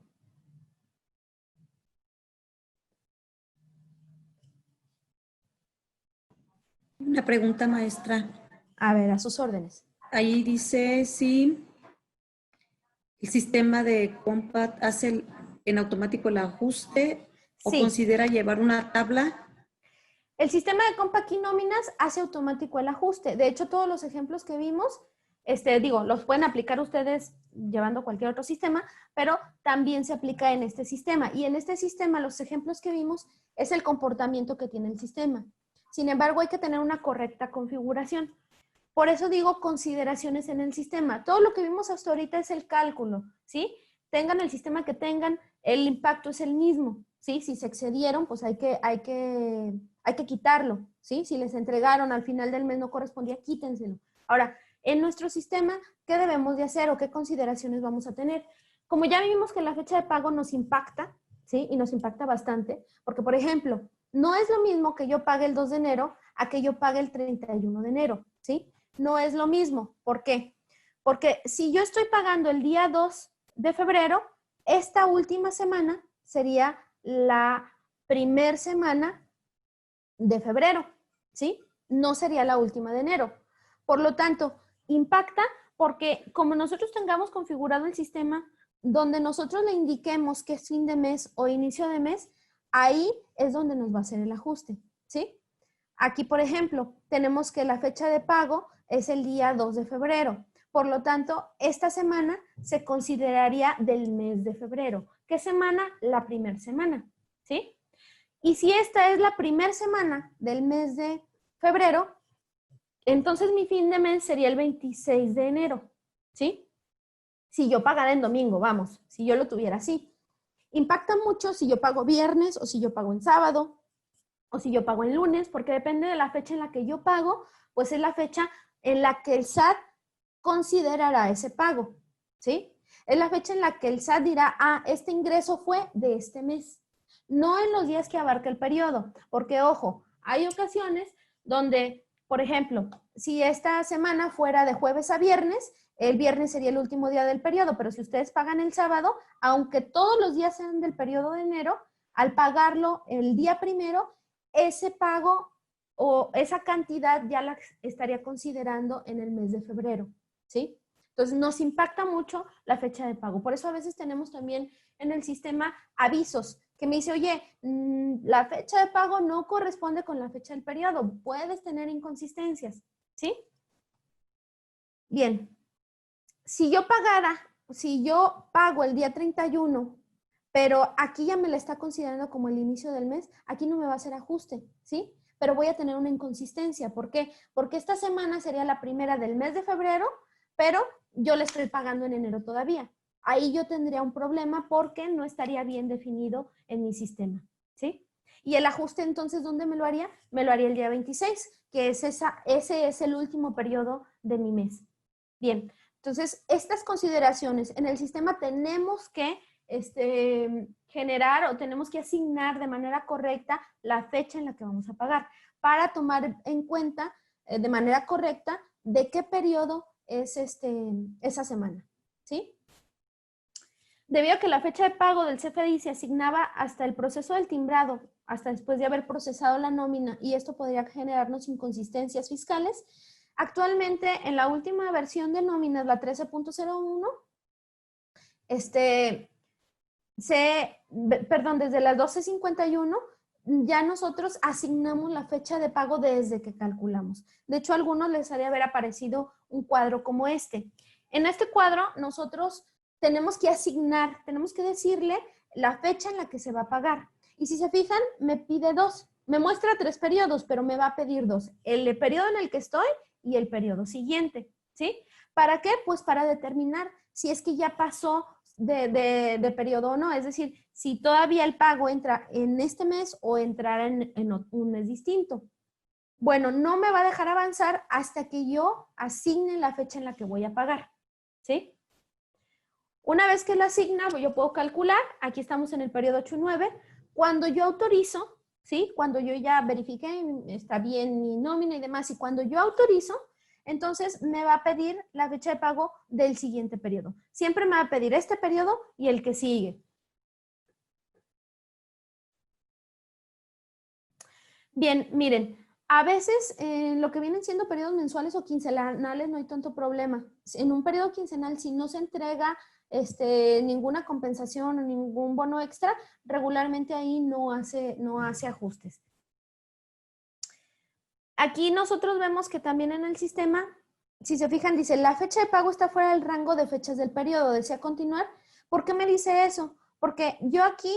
Una pregunta, maestra. A ver, a sus órdenes. Ahí dice si el sistema de Compact hace en automático el ajuste o Sí. considera llevar una tabla. El sistema de Compact y nóminas hace automático el ajuste. De hecho, todos los ejemplos que vimos, los pueden aplicar ustedes llevando cualquier otro sistema, pero también se aplica en este sistema. Y en este sistema, los ejemplos que vimos es el comportamiento que tiene el sistema. Sin embargo, hay que tener una correcta configuración. Por eso digo consideraciones en el sistema. Todo lo que vimos hasta ahorita es el cálculo, ¿sí? Tengan el sistema que tengan, el impacto es el mismo, ¿sí? Si se excedieron, pues hay que quitarlo, ¿sí? Si les entregaron al final del mes no correspondía, quítenselo. Ahora, en nuestro sistema, ¿qué debemos de hacer o qué consideraciones vamos a tener? Como ya vimos que la fecha de pago nos impacta, ¿sí? Y nos impacta bastante, porque, por ejemplo, no es lo mismo que yo pague el 2 de enero a que yo pague el 31 de enero, ¿sí? No es lo mismo. ¿Por qué? Porque si yo estoy pagando el día 2 de febrero, esta última semana sería la primer semana de febrero, ¿sí? No sería la última de enero. Por lo tanto, impacta porque como nosotros tengamos configurado el sistema donde nosotros le indiquemos que es fin de mes o inicio de mes, ahí es donde nos va a hacer el ajuste, ¿sí? Aquí, por ejemplo, tenemos que la fecha de pago es el día 2 de febrero. Por lo tanto, esta semana se consideraría del mes de febrero. ¿Qué semana? La primera semana, ¿sí? Y si esta es la primera semana del mes de febrero, entonces mi fin de mes sería el 26 de enero, ¿sí? Si yo pagara en domingo, vamos, si yo lo tuviera así. Impacta mucho si yo pago viernes o si yo pago en sábado o si yo pago en lunes, porque depende de la fecha en la que yo pago, pues es la fecha en la que el SAT considerará ese pago, ¿sí? Es la fecha en la que el SAT dirá, ah, este ingreso fue de este mes. No en los días que abarca el periodo, porque ojo, hay ocasiones donde, por ejemplo, si esta semana fuera de jueves a viernes, el viernes sería el último día del periodo, pero si ustedes pagan el sábado, aunque todos los días sean del periodo de enero, al pagarlo el día primero, ese pago o esa cantidad ya la estaría considerando en el mes de febrero, ¿sí? Entonces nos impacta mucho la fecha de pago. Por eso a veces tenemos también en el sistema avisos que me dice, oye, la fecha de pago no corresponde con la fecha del periodo. Puedes tener inconsistencias, ¿sí? Bien. Si yo pago el día 31, pero aquí ya me la está considerando como el inicio del mes, aquí no me va a hacer ajuste, ¿sí? Pero voy a tener una inconsistencia. ¿Por qué? Porque esta semana sería la primera del mes de febrero, pero yo le estoy pagando en enero todavía. Ahí yo tendría un problema porque no estaría bien definido en mi sistema, ¿sí? Y el ajuste entonces, ¿dónde me lo haría? Me lo haría el día 26, que ese es el último periodo de mi mes. Bien, entonces estas consideraciones en el sistema tenemos que generar o tenemos que asignar de manera correcta la fecha en la que vamos a pagar para tomar en cuenta de manera correcta de qué periodo es esa semana, ¿sí? Debido a que la fecha de pago del CFDI se asignaba hasta el proceso del timbrado, hasta después de haber procesado la nómina, y esto podría generarnos inconsistencias fiscales, actualmente en la última versión de nóminas, la 13.01, desde las 12:51, ya nosotros asignamos la fecha de pago desde que calculamos. De hecho, a algunos les haría haber aparecido un cuadro como este. En este cuadro, nosotros tenemos que asignar, tenemos que decirle la fecha en la que se va a pagar. Y si se fijan, me pide dos. Me muestra 3 periodos, pero me va a pedir 2. El periodo en el que estoy y el periodo siguiente, ¿sí? ¿Para qué? Pues para determinar si es que ya pasó de periodo o no, es decir, si todavía el pago entra en este mes o entrará en un mes distinto. Bueno, no me va a dejar avanzar hasta que yo asigne la fecha en la que voy a pagar, ¿sí? Una vez que lo asigna, yo puedo calcular, aquí estamos en el periodo 8 y 9, cuando yo autorizo, ¿sí? Cuando yo ya verifiqué, está bien mi nómina y demás, y cuando yo autorizo, entonces me va a pedir la fecha de pago del siguiente periodo. Siempre me va a pedir este periodo y el que sigue. Bien, miren, a veces en lo que vienen siendo periodos mensuales o quincenales no hay tanto problema. En un periodo quincenal, si no se entrega ninguna compensación o ningún bono extra, regularmente ahí no hace ajustes. Aquí nosotros vemos que también en el sistema, si se fijan, dice la fecha de pago está fuera del rango de fechas del periodo. ¿Desea continuar? ¿Por qué me dice eso? Porque yo aquí,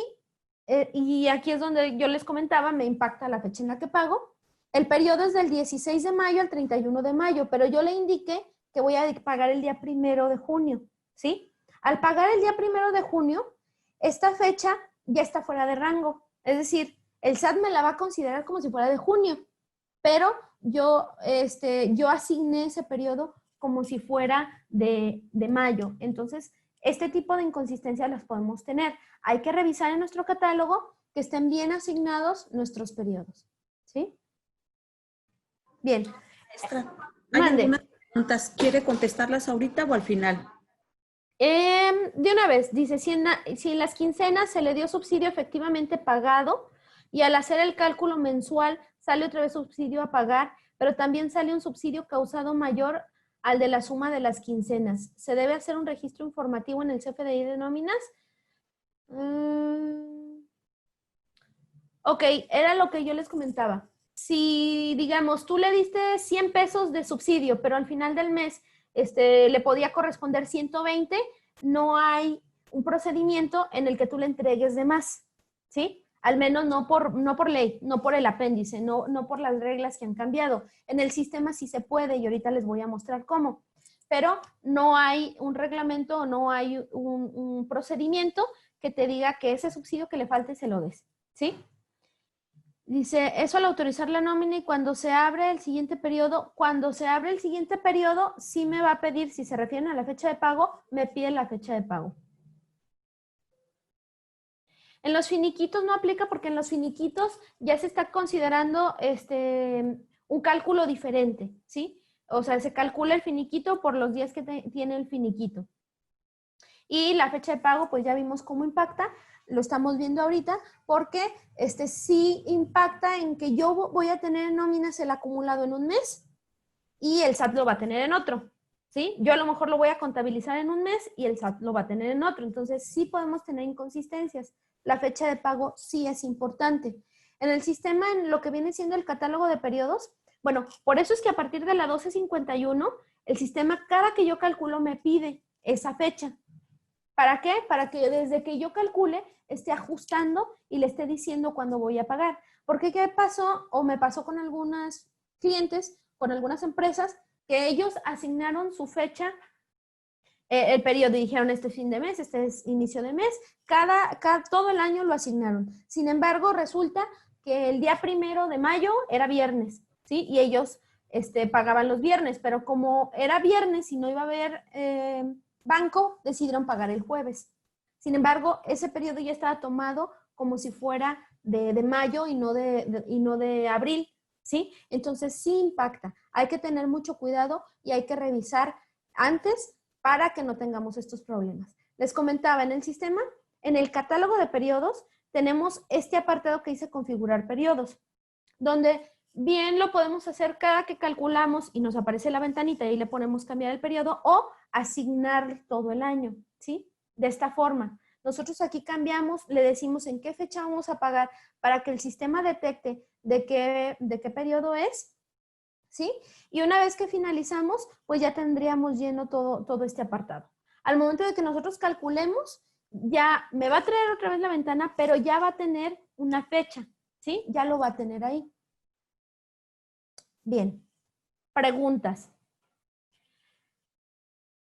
y aquí es donde yo les comentaba, me impacta la fecha en la que pago. El periodo es del 16 de mayo al 31 de mayo, pero yo le indiqué que voy a pagar el día 1 de junio, ¿sí? Al pagar el día 1 de junio, esta fecha ya está fuera de rango. Es decir, el SAT me la va a considerar como si fuera de junio, pero yo asigné ese periodo como si fuera de mayo. Entonces, este tipo de inconsistencias las podemos tener. Hay que revisar en nuestro catálogo que estén bien asignados nuestros periodos, ¿sí? Bien. ¿Hay Mande. algunas preguntas? ¿Quiere contestarlas ahorita o al final? De una vez, dice, si en las quincenas se le dio subsidio efectivamente pagado y al hacer el cálculo mensual sale otra vez subsidio a pagar, pero también sale un subsidio causado mayor al de la suma de las quincenas. ¿Se debe hacer un registro informativo en el CFDI de nóminas? Ok, era lo que yo les comentaba. Si, digamos, tú le diste 100 pesos de subsidio, pero al final del mes le podía corresponder 120, no hay un procedimiento en el que tú le entregues de más, ¿sí? Al menos no por ley, no por el apéndice, no por las reglas que han cambiado. En el sistema sí se puede y ahorita les voy a mostrar cómo, pero no hay un reglamento o no hay un procedimiento que te diga que ese subsidio que le falte se lo des, ¿sí? Dice, eso al autorizar la nómina y cuando se abre el siguiente periodo, sí me va a pedir, si se refieren a la fecha de pago, me pide la fecha de pago. En los finiquitos no aplica porque en los finiquitos ya se está considerando un cálculo diferente, ¿sí? O sea, se calcula el finiquito por los días que tiene el finiquito. Y la fecha de pago, pues ya vimos cómo impacta, lo estamos viendo ahorita, porque sí impacta en que yo voy a tener en nóminas el acumulado en un mes y el SAT lo va a tener en otro, ¿sí? Yo a lo mejor lo voy a contabilizar en un mes y el SAT lo va a tener en otro, entonces sí podemos tener inconsistencias. La fecha de pago sí es importante. En el sistema, en lo que viene siendo el catálogo de periodos, bueno, por eso es que a partir de la 1251, el sistema, cada que yo calculo, me pide esa fecha. ¿Para qué? Para que desde que yo calcule esté ajustando y le esté diciendo cuándo voy a pagar. Porque ¿qué pasó? O me pasó con algunos clientes, con algunas empresas, que ellos asignaron su fecha, el periodo, y dijeron este fin de mes, este es inicio de mes, todo el año lo asignaron. Sin embargo, resulta que el día 1 de mayo era viernes, ¿sí? Y ellos pagaban los viernes, pero como era viernes y no iba a haber banco, decidieron pagar el jueves. Sin embargo, ese periodo ya estaba tomado como si fuera de mayo y no de abril, ¿sí? Entonces sí impacta. Hay que tener mucho cuidado y hay que revisar antes para que no tengamos estos problemas. Les comentaba, en el sistema, en el catálogo de periodos, tenemos este apartado que dice configurar periodos, donde bien lo podemos hacer cada que calculamos y nos aparece la ventanita y ahí le ponemos cambiar el periodo o asignar todo el año, ¿sí? De esta forma. Nosotros aquí cambiamos, le decimos en qué fecha vamos a pagar para que el sistema detecte de qué periodo es, ¿sí? Y una vez que finalizamos, pues ya tendríamos lleno todo este apartado. Al momento de que nosotros calculemos, ya me va a traer otra vez la ventana, pero ya va a tener una fecha, ¿sí? Ya lo va a tener ahí. Bien, preguntas.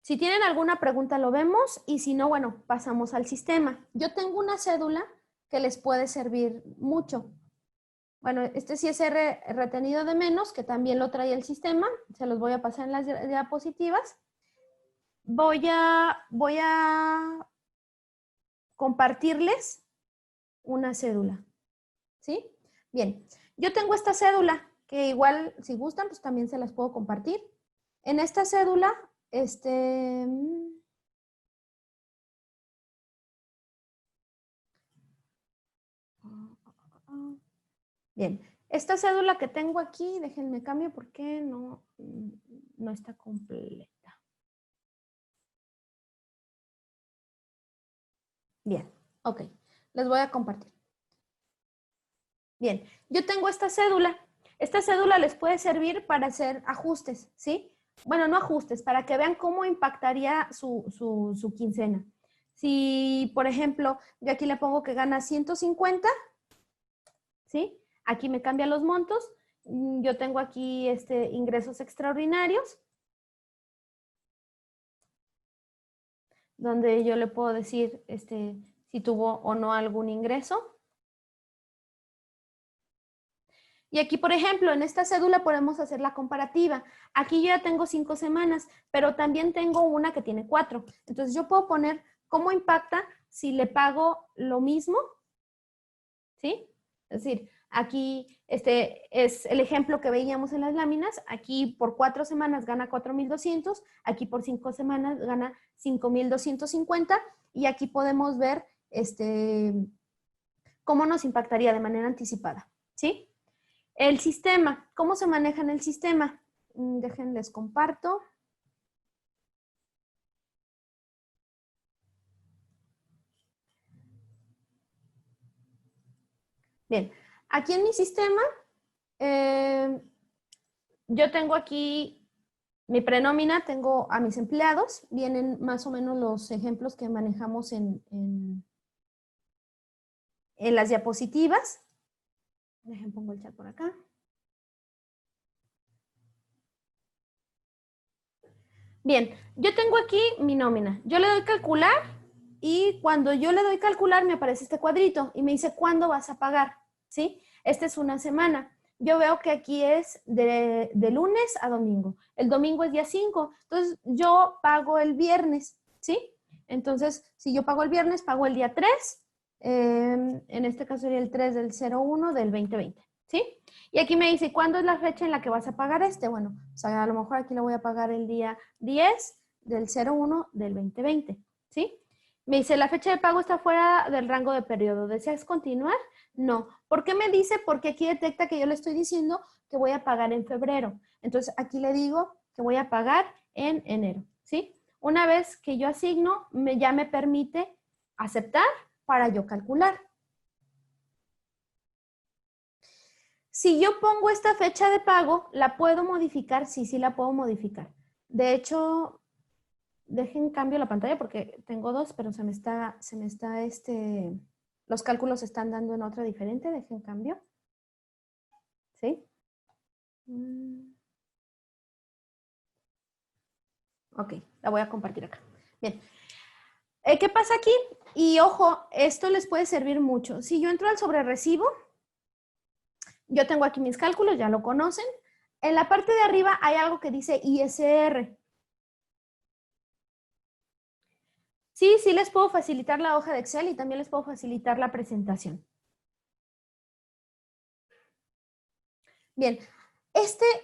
Si tienen alguna pregunta lo vemos y si no, bueno, pasamos al sistema. Yo tengo una cédula que les puede servir mucho. Bueno, este sí es retenido de menos, que también lo trae el sistema. Se los voy a pasar en las diapositivas. Voy a compartirles una cédula, ¿sí? Bien, yo tengo esta cédula que igual, si gustan, pues también se las puedo compartir. En esta cédula, bien, esta cédula que tengo aquí, déjenme cambio porque no está completa. Bien, ok, les voy a compartir. Bien, yo tengo esta cédula. Esta cédula les puede servir para hacer ajustes, ¿sí? Bueno, no ajustes, para que vean cómo impactaría su quincena. Si, por ejemplo, yo aquí le pongo que gana 150, ¿sí? Aquí me cambia los montos. Yo tengo aquí ingresos extraordinarios, donde yo le puedo decir si tuvo o no algún ingreso. Y aquí, por ejemplo, en esta cédula podemos hacer la comparativa. Aquí yo ya tengo 5 semanas, pero también tengo una que tiene 4. Entonces yo puedo poner cómo impacta si le pago lo mismo, ¿sí? Es decir, aquí es el ejemplo que veíamos en las láminas. Aquí por 4 semanas gana 4,200, aquí por 5 semanas gana 5,250 y aquí podemos ver cómo nos impactaría de manera anticipada, ¿sí? El sistema, ¿cómo se maneja en el sistema? Déjenles comparto. Bien, aquí en mi sistema, yo tengo aquí mi prenómina, tengo a mis empleados, vienen más o menos los ejemplos que manejamos en las diapositivas. Dejen, pongo el chat por acá. Bien, yo tengo aquí mi nómina. Yo le doy calcular y cuando yo le doy calcular me aparece este cuadrito y me dice ¿cuándo vas a pagar? ¿Sí? Esta es una semana. Yo veo que aquí es de lunes a domingo. El domingo es día 5. Entonces yo pago el viernes. ¿Sí? Entonces, si yo pago el viernes, pago el día 3. En este caso sería el 3 del 01 del 2020. ¿Sí? Y aquí me dice, ¿cuándo es la fecha en la que vas a pagar este? Bueno, o sea, a lo mejor aquí lo voy a pagar el día 10 del 01 del 2020, ¿sí? Me dice, la fecha de pago está fuera del rango de periodo. ¿Deseas continuar? No. ¿Por qué me dice? Porque aquí detecta que yo le estoy diciendo que voy a pagar en febrero. Entonces, aquí le digo que voy a pagar en enero, ¿sí? Una vez que yo asigno, ya me permite aceptar para yo calcular. Si yo pongo esta fecha de pago, ¿la puedo modificar? Sí, sí la puedo modificar. De hecho, dejen cambio la pantalla porque tengo dos, pero los cálculos se están dando en otra diferente. Dejen cambio. ¿Sí? Ok, la voy a compartir acá. Bien. ¿Qué pasa aquí? Y ojo, esto les puede servir mucho. Si yo entro al sobre recibo, yo tengo aquí mis cálculos, ya lo conocen. En la parte de arriba hay algo que dice ISR. Sí, sí les puedo facilitar la hoja de Excel y también les puedo facilitar la presentación. Bien, este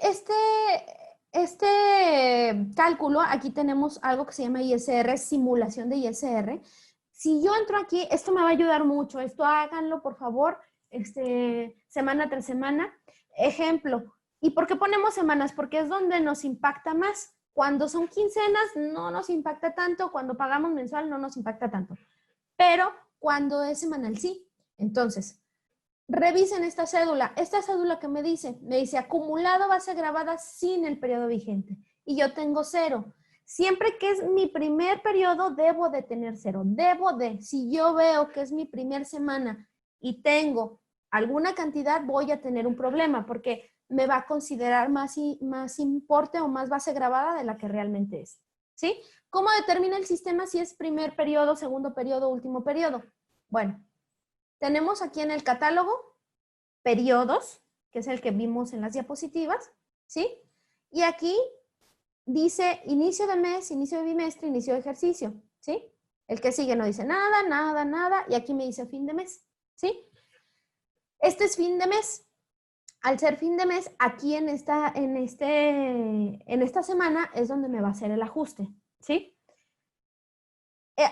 cálculo, aquí tenemos algo que se llama ISR, simulación de ISR. Si yo entro aquí, esto me va a ayudar mucho. Esto háganlo, por favor, semana tras semana. Ejemplo, ¿y por qué ponemos semanas? Porque es donde nos impacta más. Cuando son quincenas no nos impacta tanto, cuando pagamos mensual no nos impacta tanto. Pero cuando es semanal sí. Entonces, revisen esta cédula. Esta cédula que me dice acumulado base grabada sin el periodo vigente. Y yo tengo 0. Siempre que es mi primer periodo, debo de tener 0. Si yo veo que es mi primer semana y tengo alguna cantidad, voy a tener un problema porque me va a considerar más importe o más base grabada de la que realmente es. ¿Sí? ¿Cómo determina el sistema si es primer periodo, segundo periodo, último periodo? Bueno, tenemos aquí en el catálogo periodos, que es el que vimos en las diapositivas, ¿sí? Y aquí dice inicio de mes, inicio de bimestre, inicio de ejercicio, ¿sí? El que sigue no dice nada, nada, nada, y aquí me dice fin de mes, ¿sí? Este es fin de mes. Al ser fin de mes, aquí en esta semana es donde me va a hacer el ajuste, ¿sí?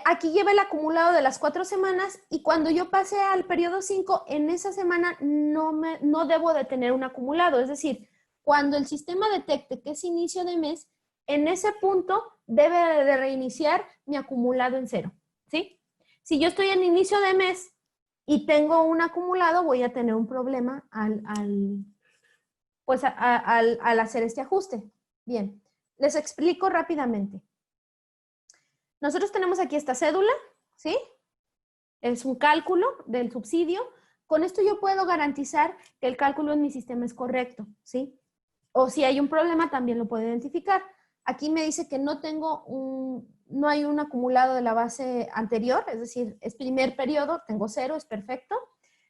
Aquí lleva el acumulado de las 4 semanas y cuando yo pase al periodo 5, en esa semana no debo de tener un acumulado. Es decir, cuando el sistema detecte que es inicio de mes, en ese punto debe de reiniciar mi acumulado en 0, ¿sí? Si yo estoy en inicio de mes y tengo un acumulado, voy a tener un problema al hacer este ajuste. Bien, les explico rápidamente. Nosotros tenemos aquí esta cédula, ¿sí? Es un cálculo del subsidio. Con esto yo puedo garantizar que el cálculo en mi sistema es correcto, ¿sí? O si hay un problema, también lo puedo identificar. Aquí me dice que no hay un acumulado de la base anterior, es decir, es primer periodo, tengo 0, es perfecto.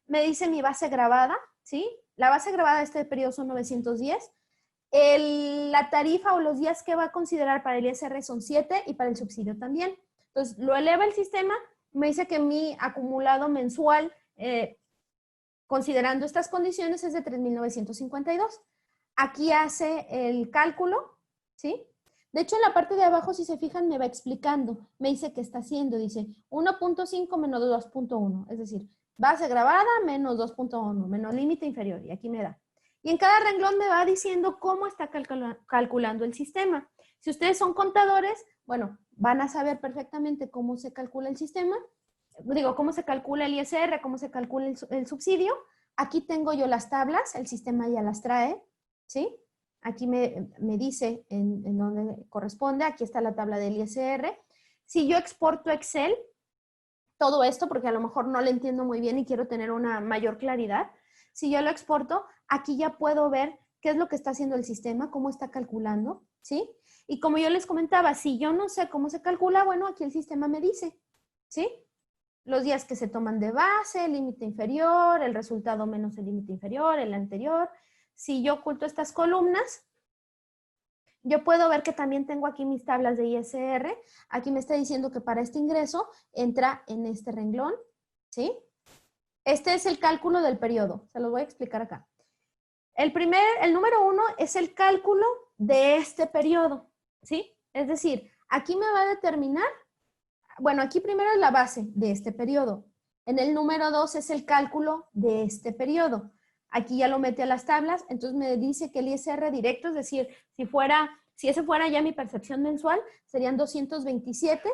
Me dice mi base grabada, ¿sí? La base grabada de este periodo son 910. La tarifa o los días que va a considerar para el ISR son 7 y para el subsidio también. Entonces, lo eleva el sistema, me dice que mi acumulado mensual, considerando estas condiciones, es de 3,952. Aquí hace el cálculo, ¿sí? De hecho, en la parte de abajo, si se fijan, me va explicando. Me dice qué está haciendo. Dice 1.5 menos 2.1. Es decir, base grabada menos 2.1, menos límite inferior. Y aquí me da. Y en cada renglón me va diciendo cómo está calculando el sistema. Si ustedes son contadores, bueno, van a saber perfectamente cómo se calcula el sistema. Digo, cómo se calcula el ISR, cómo se calcula el subsidio. Aquí tengo yo las tablas, el sistema ya las trae, ¿sí? Aquí me dice en dónde corresponde. Aquí está la tabla del ISR. Si yo exporto Excel, todo esto, porque a lo mejor no lo entiendo muy bien y quiero tener una mayor claridad, si yo lo exporto, aquí ya puedo ver qué es lo que está haciendo el sistema, cómo está calculando, ¿sí? Y como yo les comentaba, si yo no sé cómo se calcula, bueno, aquí el sistema me dice, ¿sí? Los días que se toman de base, el límite inferior, el resultado menos el límite inferior, el anterior. Si yo oculto estas columnas, yo puedo ver que también tengo aquí mis tablas de ISR. Aquí me está diciendo que para este ingreso entra en este renglón, ¿sí? Este es el cálculo del periodo. Se los voy a explicar acá. El número 1 es el cálculo de este periodo, ¿sí? Es decir, aquí me va a determinar, bueno, aquí primero es la base de este periodo. En el número 2 es el cálculo de este periodo. Aquí ya lo mete a las tablas, entonces me dice que el ISR directo, es decir, si ese fuera ya mi percepción mensual, serían 227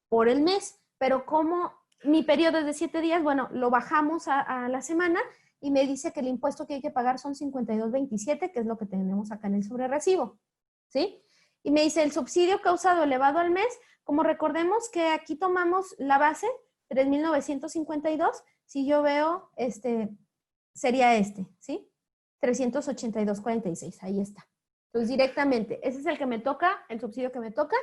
por el mes, pero como mi periodo es de 7 días, bueno, lo bajamos a la semana y me dice que el impuesto que hay que pagar son 52.27, que es lo que tenemos acá en el sobrerecibo, ¿sí? Y me dice el subsidio causado elevado al mes, como recordemos que aquí tomamos la base, 3,952, si yo veo, sería ¿sí? 382.46, ahí está. Entonces, directamente, ese es el que me toca, el subsidio que me toca.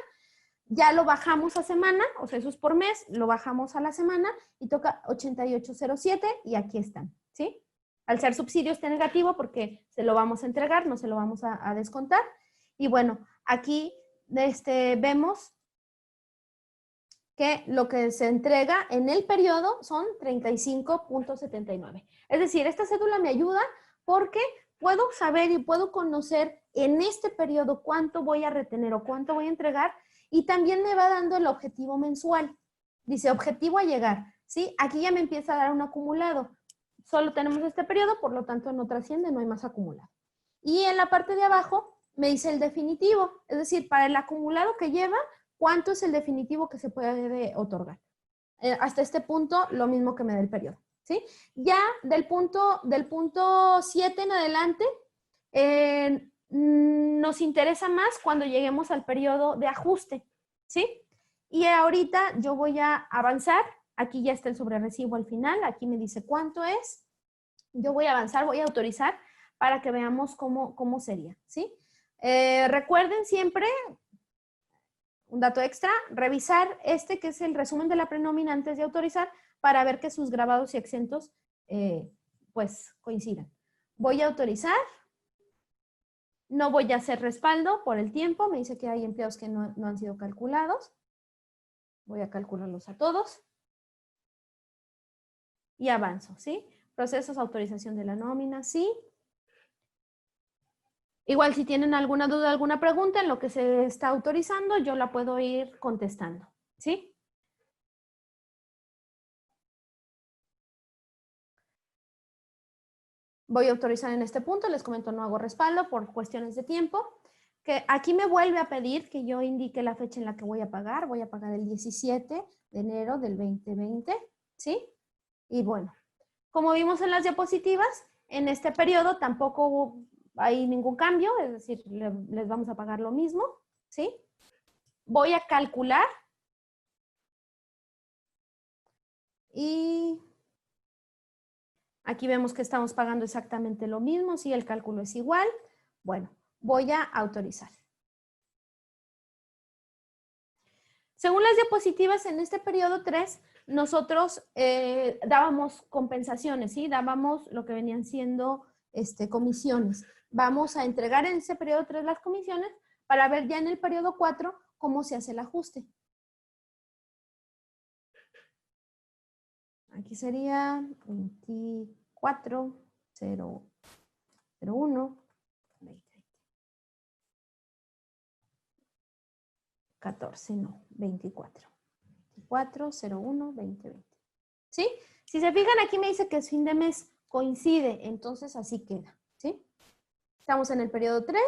Ya lo bajamos a semana, o sea, eso es por mes, lo bajamos a la semana y toca 8807 y aquí están, ¿sí? Al ser subsidio está negativo porque se lo vamos a entregar, no se lo vamos a descontar. Y bueno, aquí vemos que lo que se entrega en el periodo son 35.79. Es decir, esta cédula me ayuda porque puedo saber y puedo conocer en este periodo cuánto voy a retener o cuánto voy a entregar y también me va dando el objetivo mensual. Dice objetivo a llegar, ¿sí? Aquí ya me empieza a dar un acumulado. Solo tenemos este periodo, por lo tanto no trasciende, no hay más acumulado. Y en la parte de abajo me dice el definitivo, es decir, para el acumulado que lleva, ¿cuánto es el definitivo que se puede otorgar? Hasta este punto, lo mismo que me da el periodo, ¿sí? Ya del punto 7 en adelante, nos interesa más cuando lleguemos al periodo de ajuste, ¿sí? Y ahorita yo voy a avanzar, aquí ya está el sobrerecibo al final, aquí me dice cuánto es, yo voy a avanzar, voy a autorizar para que veamos cómo sería, ¿sí? Recuerden siempre, un dato extra, revisar que es el resumen de la prenómina antes de autorizar para ver que sus grabados y exentos pues coincidan. Voy a autorizar, no voy a hacer respaldo por el tiempo, me dice que hay empleados que no han sido calculados, voy a calcularlos a todos y avanzo, ¿sí? Procesos, autorización de la nómina, sí. Igual si tienen alguna duda, alguna pregunta en lo que se está autorizando, yo la puedo ir contestando, ¿sí? Voy a autorizar en este punto, les comento, no hago respaldo por cuestiones de tiempo, que aquí me vuelve a pedir que yo indique la fecha en la que voy a pagar el 17 de enero del 2020, ¿sí? Y bueno, como vimos en las diapositivas, en este periodo tampoco hay ningún cambio, es decir, les vamos a pagar lo mismo, ¿sí? Voy a calcular y aquí vemos que estamos pagando exactamente lo mismo, si el cálculo es igual. Bueno, voy a autorizar. Según las diapositivas, en este periodo 3, nosotros dábamos compensaciones, ¿sí? Dábamos lo que venían siendo comisiones. Vamos a entregar en ese periodo 3 las comisiones para ver ya en el periodo 4 cómo se hace el ajuste. Aquí sería 24,001, 14, no, 24. 2401 2020. ¿Sí? Si se fijan, aquí me dice que el fin de mes coincide, entonces así queda. ¿Sí? Estamos en el periodo 3.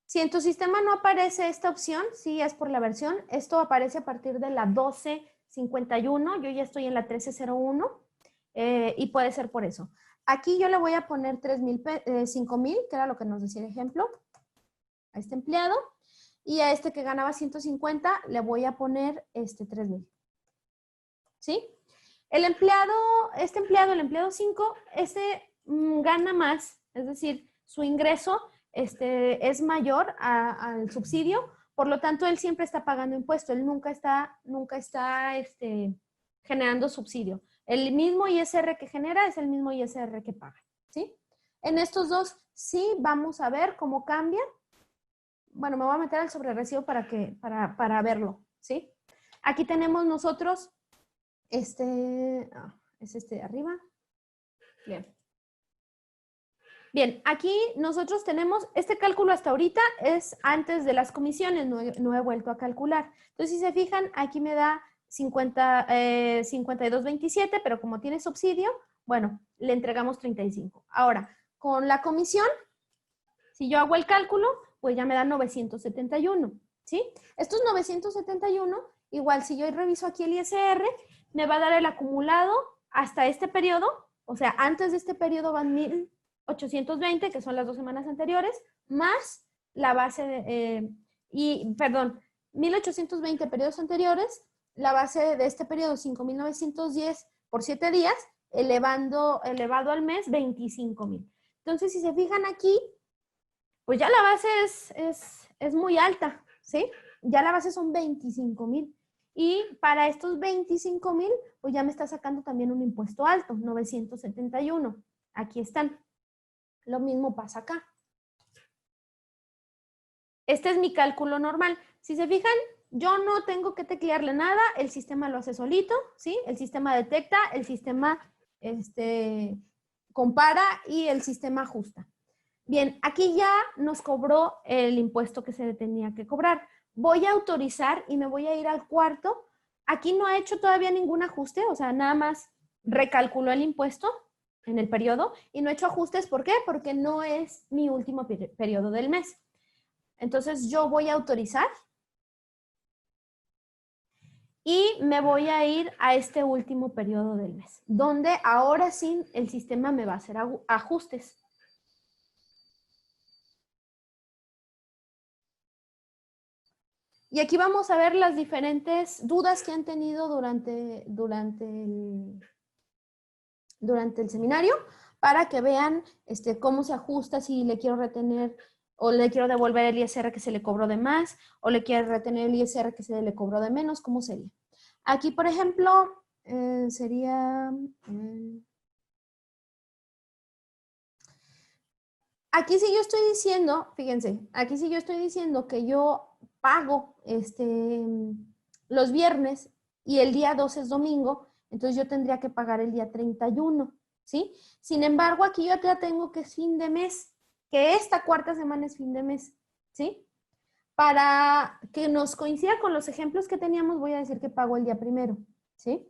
Si en tu sistema no aparece esta opción, sí es por la versión, esto aparece a partir de la 1251, yo ya estoy en la 1301 y puede ser por eso. Aquí yo le voy a poner 5,000, que era lo que nos decía el ejemplo, a este empleado, y a este que ganaba 150 le voy a poner 3,000. ¿Sí? El empleado 5, gana más, es decir, su ingreso es mayor al subsidio, por lo tanto, él siempre está pagando impuesto, él nunca está generando subsidio. El mismo ISR que genera es el mismo ISR que paga, ¿sí? En estos dos, sí, vamos a ver cómo cambia. Bueno, me voy a meter al sobrerecibo para verlo, ¿sí? Aquí tenemos nosotros, es este de arriba. Bien. Bien, aquí nosotros tenemos, este cálculo hasta ahorita es antes de las comisiones, no he vuelto a calcular. Entonces, si se fijan, aquí me da 52.27, pero como tiene subsidio, bueno, le entregamos 35. Ahora, con la comisión, si yo hago el cálculo, pues ya me da 971, ¿sí? Estos 971, igual si yo reviso aquí el ISR, me va a dar el acumulado hasta este periodo, o sea, antes de este periodo van 1,820, que son las 2 semanas anteriores, más la base de, 1,820 periodos anteriores, la base de este periodo 5,910 por 7 días, elevado al mes 25,000. Entonces, si se fijan aquí, pues ya la base es muy alta, ¿sí? Ya la base son 25,000. Y para estos 25,000, pues ya me está sacando también un impuesto alto, 971. Aquí están. Lo mismo pasa acá. Este es mi cálculo normal. Si se fijan, yo no tengo que teclearle nada, el sistema lo hace solito, ¿sí? El sistema detecta, el sistema compara y el sistema ajusta. Bien, aquí ya nos cobró el impuesto que se tenía que cobrar. Voy a autorizar y me voy a ir al cuarto. Aquí no he hecho todavía ningún ajuste, o sea, nada más recalculó el impuesto en el periodo y no he hecho ajustes. ¿Por qué? Porque no es mi último periodo del mes. Entonces yo voy a autorizar y me voy a ir a este último periodo del mes, donde ahora sí el sistema me va a hacer ajustes. Y aquí vamos a ver las diferentes dudas que han tenido durante el seminario para que vean cómo se ajusta, si le quiero retener o le quiero devolver el ISR que se le cobró de más o le quiero retener el ISR que se le cobró de menos, ¿cómo sería? Aquí, por ejemplo, sería... aquí sí yo estoy diciendo, fíjense, aquí sí yo estoy diciendo que yo pago los viernes y el día 2 es domingo, entonces yo tendría que pagar el día 31, ¿sí? Sin embargo, aquí yo ya tengo que es fin de mes, que esta cuarta semana es fin de mes, ¿sí? Para que nos coincida con los ejemplos que teníamos, voy a decir que pago el día 1, ¿sí?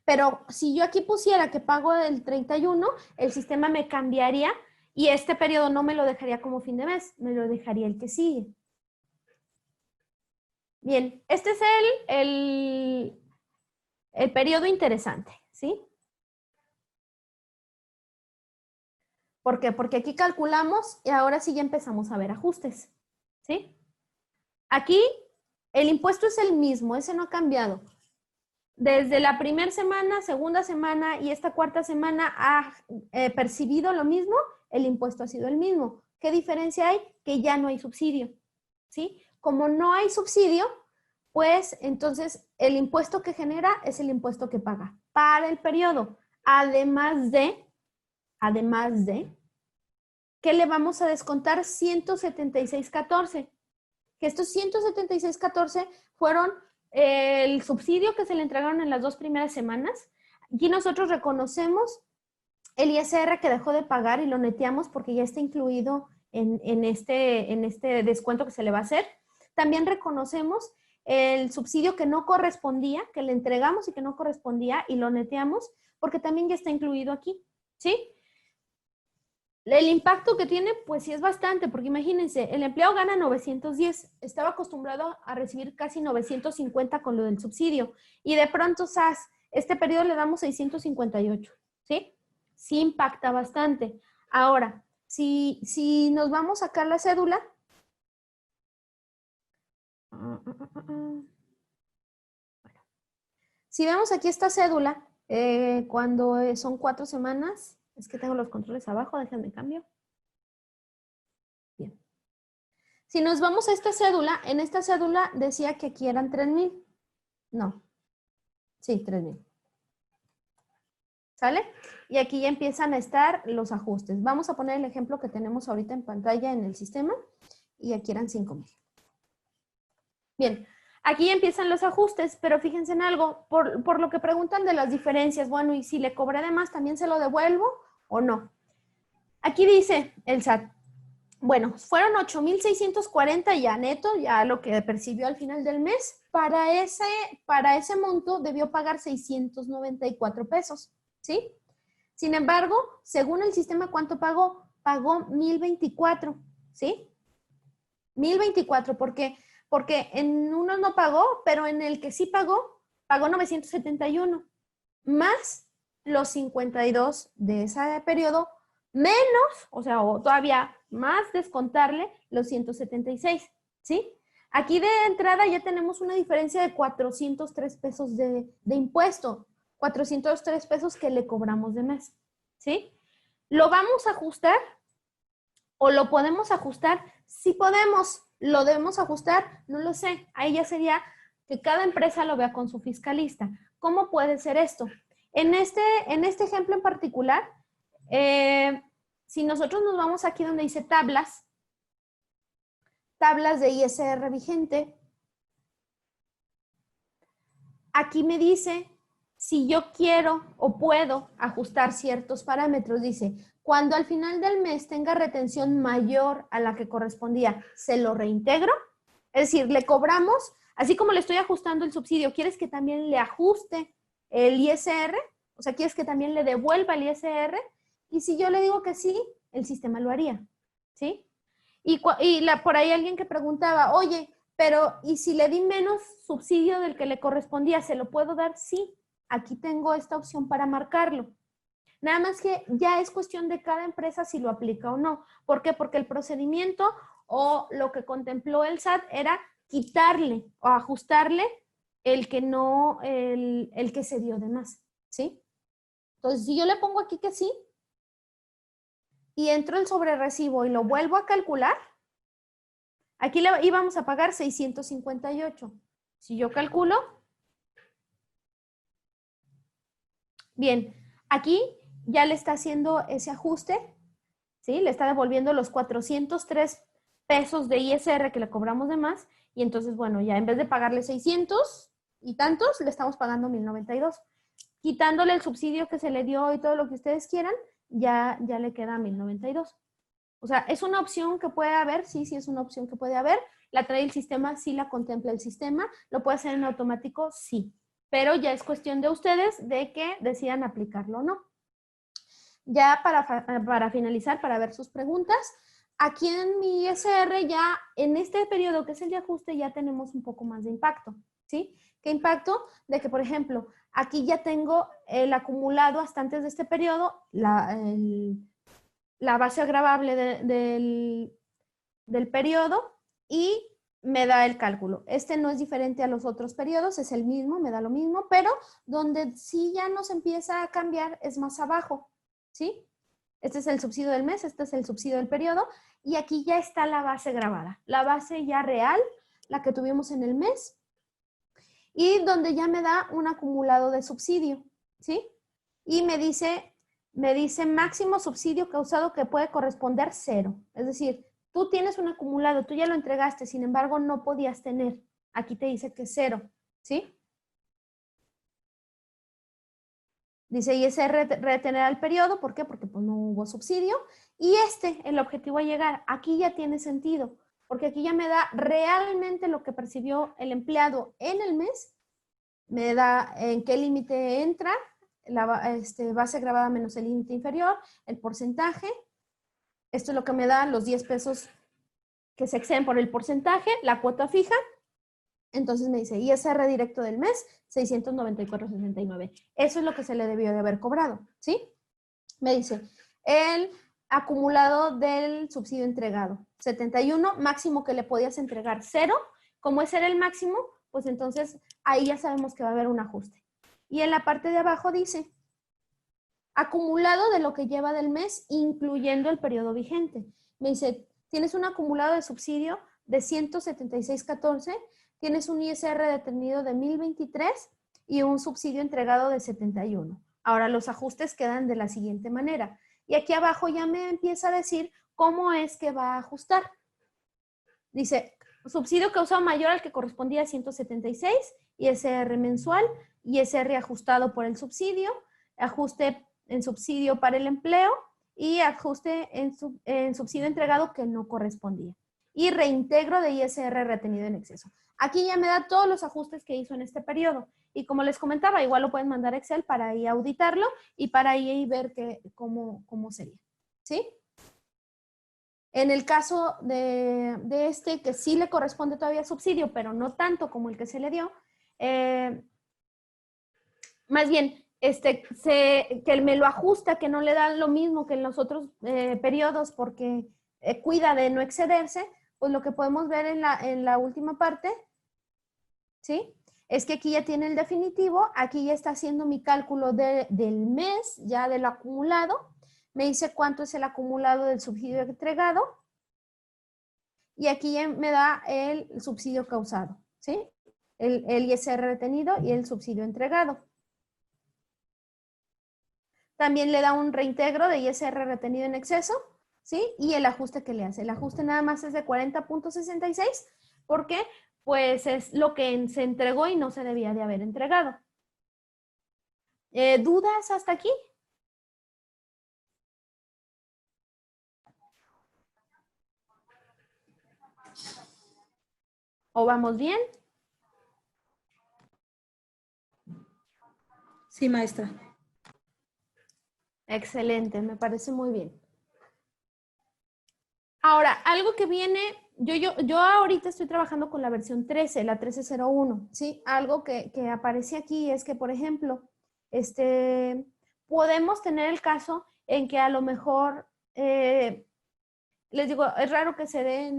Pero si yo aquí pusiera que pago el 31, el sistema me cambiaría y este periodo no me lo dejaría como fin de mes, me lo dejaría el que sigue. Bien, este es el periodo interesante, ¿sí? ¿Por qué? Porque aquí calculamos y ahora sí ya empezamos a ver ajustes, ¿sí? Aquí el impuesto es el mismo, ese no ha cambiado. Desde la primera semana, segunda semana y esta cuarta semana ha percibido lo mismo, el impuesto ha sido el mismo. ¿Qué diferencia hay? Que ya no hay subsidio, ¿sí? Como no hay subsidio, pues entonces el impuesto que genera es el impuesto que paga para el periodo. Además de, ¿qué le vamos a descontar? 176.14. Que estos 176.14 fueron el subsidio que se le entregaron en las 2 primeras semanas. Aquí nosotros reconocemos el ISR que dejó de pagar y lo neteamos porque ya está incluido en este descuento que se le va a hacer. También reconocemos el subsidio que no correspondía, que le entregamos y que no correspondía y lo neteamos porque también ya está incluido aquí, ¿sí? El impacto que tiene, pues sí es bastante, porque imagínense, el empleado gana 910, estaba acostumbrado a recibir casi 950 con lo del subsidio, y de pronto, ¡zas!, este periodo le damos 658, ¿sí? Sí impacta bastante. Ahora, si nos vamos a sacar la cédula, bueno, si vemos aquí esta cédula, cuando son 4 semanas, es que tengo los controles abajo, déjenme cambio. Bien. Si nos vamos a esta cédula, en esta cédula decía que aquí eran 3,000. No. Sí, 3,000. ¿Sale? Y aquí ya empiezan a estar los ajustes. Vamos a poner el ejemplo que tenemos ahorita en pantalla en el sistema. Y aquí eran 5,000. Bien, aquí ya empiezan los ajustes, pero fíjense en algo. Por lo que preguntan de las diferencias, bueno, ¿y si le cobré de más, también se lo devuelvo o no? Aquí dice el SAT. Bueno, fueron 8,640 ya neto, ya lo que percibió al final del mes. Para ese monto debió pagar 694 pesos, ¿sí? Sin embargo, según el sistema, ¿cuánto pagó? Pagó 1,024, ¿sí? 1,024, porque en uno no pagó, pero en el que sí pagó 971, más los 52 de ese periodo, menos, o sea, o todavía más descontarle los 176, ¿sí? Aquí de entrada ya tenemos una diferencia de 403 pesos de impuesto, 403 pesos que le cobramos de mes, ¿sí? ¿Lo vamos a ajustar o lo podemos ajustar? Sí podemos. ¿Lo debemos ajustar? No lo sé. Ahí ya sería que cada empresa lo vea con su fiscalista. ¿Cómo puede ser esto? En este ejemplo en particular, si nosotros nos vamos aquí donde dice tablas de ISR vigente, aquí me dice si yo quiero o puedo ajustar ciertos parámetros. Dice, cuando al final del mes tenga retención mayor a la que correspondía, ¿se lo reintegro? Es decir, le cobramos, así como le estoy ajustando el subsidio, ¿quieres que también le ajuste el ISR? O sea, ¿quieres que también le devuelva el ISR? Y si yo le digo que sí, el sistema lo haría, ¿sí? Y por ahí alguien que preguntaba, oye, pero ¿y si le di menos subsidio del que le correspondía, se lo puedo dar? Sí, aquí tengo esta opción para marcarlo. Nada más que ya es cuestión de cada empresa si lo aplica o no. ¿Por qué? Porque el procedimiento o lo que contempló el SAT era quitarle o ajustarle el que no, el que se dio de más, ¿sí? Entonces, si yo le pongo aquí que sí y entro el sobrerecibo y lo vuelvo a calcular, aquí le íbamos a pagar 658. Si yo calculo, bien, aquí ya le está haciendo ese ajuste, ¿sí? Le está devolviendo los 403 pesos de ISR que le cobramos de más, y entonces, bueno, ya en vez de pagarle 600 y tantos, le estamos pagando 1092. Quitándole el subsidio que se le dio y todo lo que ustedes quieran, ya le queda 1092. O sea, ¿es una opción que puede haber? Sí, sí es una opción que puede haber. ¿La trae el sistema? Sí la contempla el sistema. ¿Lo puede hacer en automático? Sí. Pero ya es cuestión de ustedes de que decidan aplicarlo o no. Ya para finalizar, para ver sus preguntas, aquí en mi ISR ya en este periodo que es el de ajuste ya tenemos un poco más de impacto, ¿sí? ¿Qué impacto? De que, por ejemplo, aquí ya tengo el acumulado hasta antes de este periodo, la base agravable del periodo y me da el cálculo. Este no es diferente a los otros periodos, es el mismo, me da lo mismo, pero donde sí ya nos empieza a cambiar es más abajo, ¿sí? Este es el subsidio del mes, este es el subsidio del periodo, y aquí ya está la base grabada, la base ya real, la que tuvimos en el mes, y donde ya me da un acumulado de subsidio, ¿sí? Y me dice máximo subsidio causado que puede corresponder 0. Es decir, tú tienes un acumulado, tú ya lo entregaste, sin embargo, no podías tener. Aquí te dice que es 0, ¿sí? Dice ISR retener al periodo, ¿por qué? Porque pues, no hubo subsidio. Y el objetivo a llegar, aquí ya tiene sentido, porque aquí ya me da realmente lo que percibió el empleado en el mes, me da en qué límite entra, la base grabada menos el límite inferior, el porcentaje. Esto es lo que me da los 10 pesos que se exceden por el porcentaje, la cuota fija. Entonces me dice ISR directo del mes, 694.69. Eso es lo que se le debió de haber cobrado, ¿sí? Me dice el acumulado del subsidio entregado, 71, máximo que le podías entregar 0. Como ese era el máximo, pues entonces ahí ya sabemos que va a haber un ajuste. Y en la parte de abajo dice acumulado de lo que lleva del mes, incluyendo el periodo vigente. Me dice, tienes un acumulado de subsidio de 176.14, tienes un ISR detenido de 1023 y un subsidio entregado de 71. Ahora los ajustes quedan de la siguiente manera. Y aquí abajo ya me empieza a decir cómo es que va a ajustar. Dice, subsidio causado mayor al que correspondía a 176, ISR mensual, ISR ajustado por el subsidio, ajuste en subsidio para el empleo y ajuste en subsidio entregado que no correspondía. Y reintegro de ISR retenido en exceso. Aquí ya me da todos los ajustes que hizo en este periodo. Y como les comentaba, igual lo pueden mandar a Excel para ahí auditarlo y para ahí ver cómo sería. ¿Sí? En el caso de que sí le corresponde todavía subsidio, pero no tanto como el que se le dio, más bien, que me lo ajusta, que no le da lo mismo que en los otros periodos porque cuida de no excederse, pues lo que podemos ver en la última parte, ¿sí? Es que aquí ya tiene el definitivo, aquí ya está haciendo mi cálculo del mes, ya del acumulado, me dice cuánto es el acumulado del subsidio entregado, y aquí ya me da el subsidio causado, ¿sí? El ISR retenido y el subsidio entregado. También le da un reintegro de ISR retenido en exceso, ¿sí? Y el ajuste que le hace. El ajuste nada más es de 40.66 porque pues es lo que se entregó y no se debía de haber entregado. ¿Dudas hasta aquí? ¿O vamos bien? Sí, maestra. Excelente, me parece muy bien. Ahora, algo que viene, yo ahorita estoy trabajando con la versión 13, la 1301, ¿sí? Algo que aparece aquí es que, por ejemplo, podemos tener el caso en que a lo mejor, les digo, es raro que se dé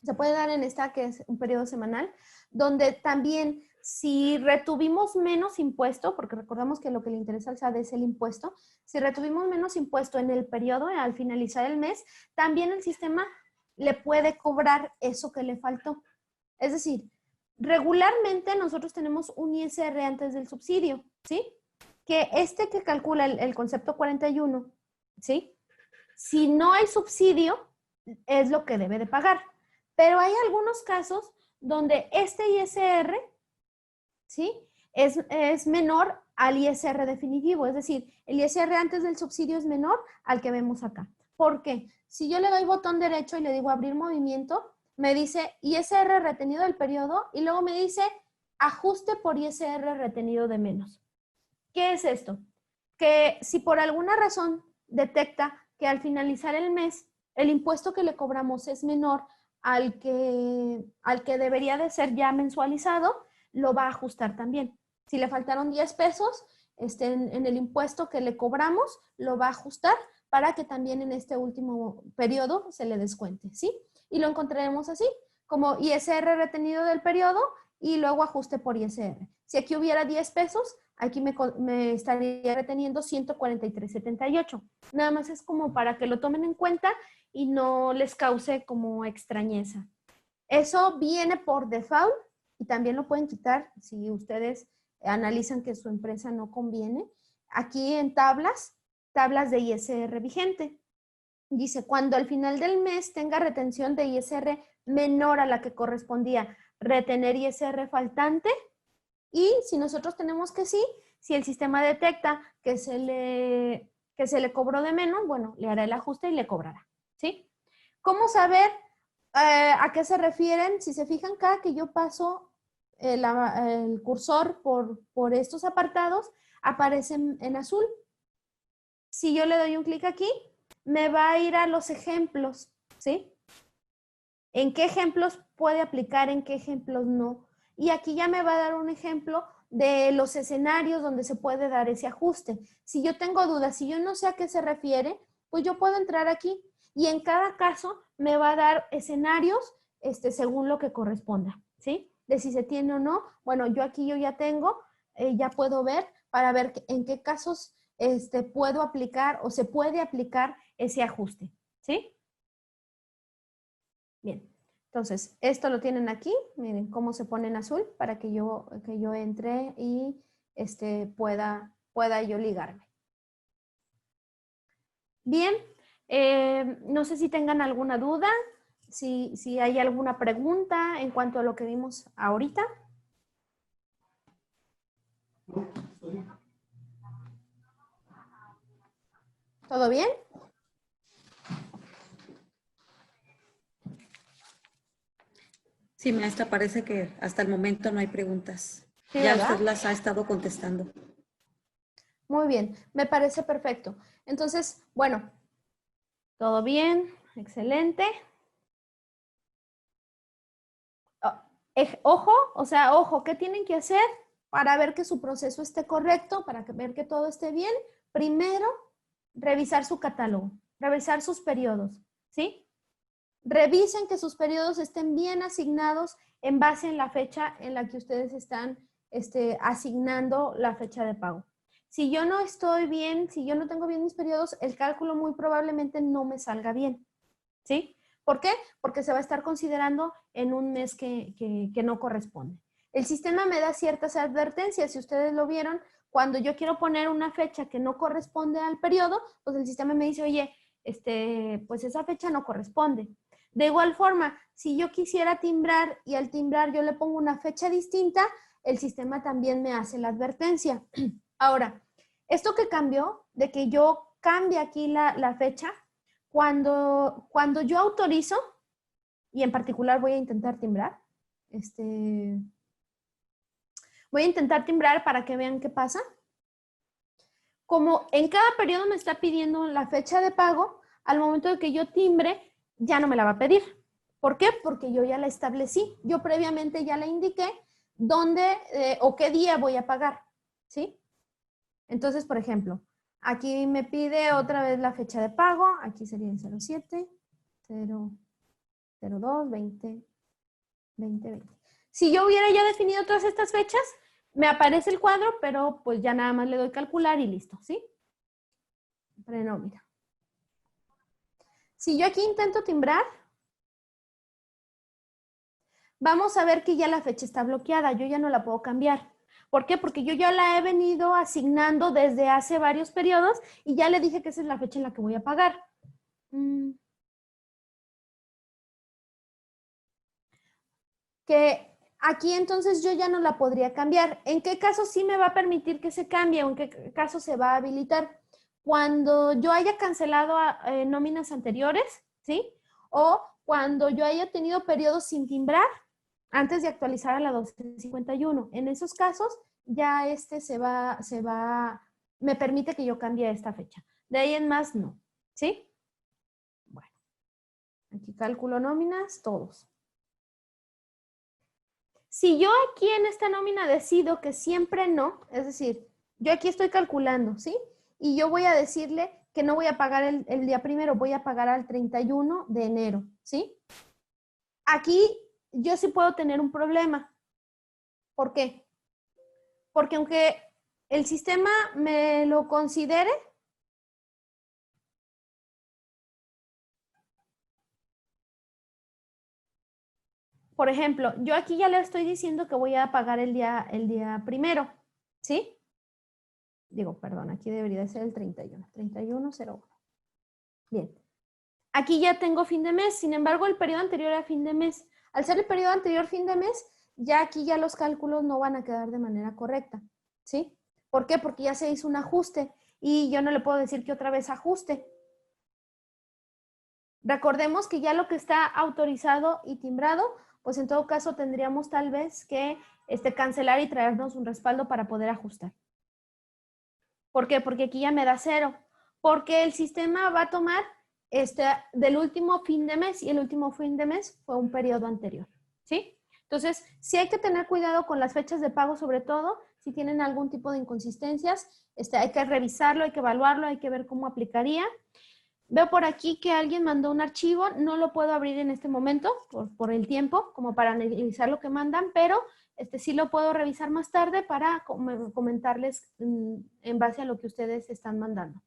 se puede dar en esta que es un periodo semanal, donde también si retuvimos menos impuesto, porque recordamos que lo que le interesa al SAT es el impuesto, si retuvimos menos impuesto en el periodo, al finalizar el mes, también el sistema le puede cobrar eso que le faltó. Es decir, regularmente nosotros tenemos un ISR antes del subsidio, ¿sí? Que que calcula el concepto 41, ¿sí? Si no hay subsidio, es lo que debe de pagar. Pero hay algunos casos donde este ISR, ¿sí? Es menor al ISR definitivo, es decir, el ISR antes del subsidio es menor al que vemos acá. ¿Por qué? Si yo le doy botón derecho y le digo abrir movimiento, me dice ISR retenido del periodo y luego me dice ajuste por ISR retenido de menos. ¿Qué es esto? Que si por alguna razón detecta que al finalizar el mes el impuesto que le cobramos es menor al que debería de ser ya mensualizado, lo va a ajustar también. Si le faltaron 10 pesos en el impuesto que le cobramos, lo va a ajustar para que también en este último periodo se le descuente, ¿sí? Y lo encontraremos así, como ISR retenido del periodo y luego ajuste por ISR. Si aquí hubiera 10 pesos, aquí me estaría reteniendo 143.78. Nada más es como para que lo tomen en cuenta y no les cause como extrañeza. Eso viene por default y también lo pueden quitar si ustedes analizan que su empresa no conviene. Aquí en tablas de ISR vigente. Dice, cuando al final del mes tenga retención de ISR menor a la que correspondía retener ISR faltante, y si nosotros tenemos que sí, si el sistema detecta que se le cobró de menos, bueno, le hará el ajuste y le cobrará, ¿sí? ¿Cómo saber a qué se refieren? Si se fijan, cada que yo paso el cursor por estos apartados, aparecen en azul. Si yo le doy un clic aquí, me va a ir a los ejemplos, ¿sí? ¿En qué ejemplos puede aplicar, en qué ejemplos no? Y aquí ya me va a dar un ejemplo de los escenarios donde se puede dar ese ajuste. Si yo tengo dudas, si yo no sé a qué se refiere, pues yo puedo entrar aquí y en cada caso me va a dar escenarios según lo que corresponda, ¿sí? De si se tiene o no. Bueno, yo aquí ya tengo, ya puedo ver para ver en qué casos puedo aplicar o se puede aplicar ese ajuste, ¿sí? Bien, entonces esto lo tienen aquí, miren cómo se pone en azul para que yo entre y pueda yo ligarme. Bien, no sé si tengan alguna duda, si hay alguna pregunta en cuanto a lo que vimos ahorita. ¿Todo bien? Sí, maestra, parece que hasta el momento no hay preguntas. Sí, Ya ¿verdad? usted las ha estado contestando. Muy bien, me parece perfecto. Entonces, bueno, todo bien, excelente. Ojo, ¿qué tienen que hacer para ver que su proceso esté correcto, para ver que todo esté bien? Primero, revisar su catálogo, revisar sus periodos, ¿sí? Revisen que sus periodos estén bien asignados en base en la fecha en la que ustedes están asignando la fecha de pago. Si yo no estoy bien, si yo no tengo bien mis periodos, el cálculo muy probablemente no me salga bien, ¿sí? ¿Por qué? Porque se va a estar considerando en un mes que no corresponde. El sistema me da ciertas advertencias, si ustedes lo vieron, cuando yo quiero poner una fecha que no corresponde al periodo, pues el sistema me dice, oye, pues esa fecha no corresponde. De igual forma, si yo quisiera timbrar y al timbrar yo le pongo una fecha distinta, el sistema también me hace la advertencia. Ahora, esto que cambió, de que yo cambie aquí la fecha, cuando yo autorizo, y en particular voy a intentar timbrar, voy a intentar timbrar para que vean qué pasa. Como en cada periodo me está pidiendo la fecha de pago, al momento de que yo timbre, ya no me la va a pedir. ¿Por qué? Porque yo ya la establecí. Yo previamente ya le indiqué dónde o qué día voy a pagar, ¿sí? Entonces, por ejemplo, aquí me pide otra vez la fecha de pago. Aquí sería el 07, 02, 20, 20. Si yo hubiera ya definido todas estas fechas, me aparece el cuadro, pero pues ya nada más le doy calcular y listo, ¿sí? Pero no, mira. Si yo aquí intento timbrar, vamos a ver que ya la fecha está bloqueada, yo ya no la puedo cambiar. ¿Por qué? Porque yo ya la he venido asignando desde hace varios periodos y ya le dije que esa es la fecha en la que voy a pagar. que aquí entonces yo ya no la podría cambiar. ¿En qué caso sí me va a permitir que se cambie o en qué caso se va a habilitar? Cuando yo haya cancelado nóminas anteriores, ¿sí? O cuando yo haya tenido periodos sin timbrar antes de actualizar a la 1251. En esos casos ya me permite que yo cambie esta fecha. De ahí en más, no, ¿sí? Bueno, aquí cálculo nóminas, todos. Si yo aquí en esta nómina decido que siempre no, es decir, yo aquí estoy calculando, ¿sí? Y yo voy a decirle que no voy a pagar el día primero, voy a pagar al 31 de enero, ¿sí? Aquí yo sí puedo tener un problema. ¿Por qué? Porque aunque el sistema me lo considere, por ejemplo, yo aquí ya le estoy diciendo que voy a pagar el día primero, ¿sí? Digo, perdón, aquí debería ser el 31, 3101. Bien. Aquí ya tengo fin de mes, sin embargo, el periodo anterior era fin de mes. Al ser el periodo anterior fin de mes, ya aquí ya los cálculos no van a quedar de manera correcta, ¿sí? ¿Por qué? Porque ya se hizo un ajuste y yo no le puedo decir que otra vez ajuste. Recordemos que ya lo que está autorizado y timbrado, pues en todo caso tendríamos tal vez que cancelar y traernos un respaldo para poder ajustar. ¿Por qué? Porque aquí ya me da 0. Porque el sistema va a tomar del último fin de mes y el último fin de mes fue un periodo anterior, ¿sí? Entonces, sí hay que tener cuidado con las fechas de pago, sobre todo si tienen algún tipo de inconsistencias, hay que revisarlo, hay que evaluarlo, hay que ver cómo aplicaría. Veo por aquí que alguien mandó un archivo, no lo puedo abrir en este momento por el tiempo, como para analizar lo que mandan, pero sí lo puedo revisar más tarde para comentarles en base a lo que ustedes están mandando.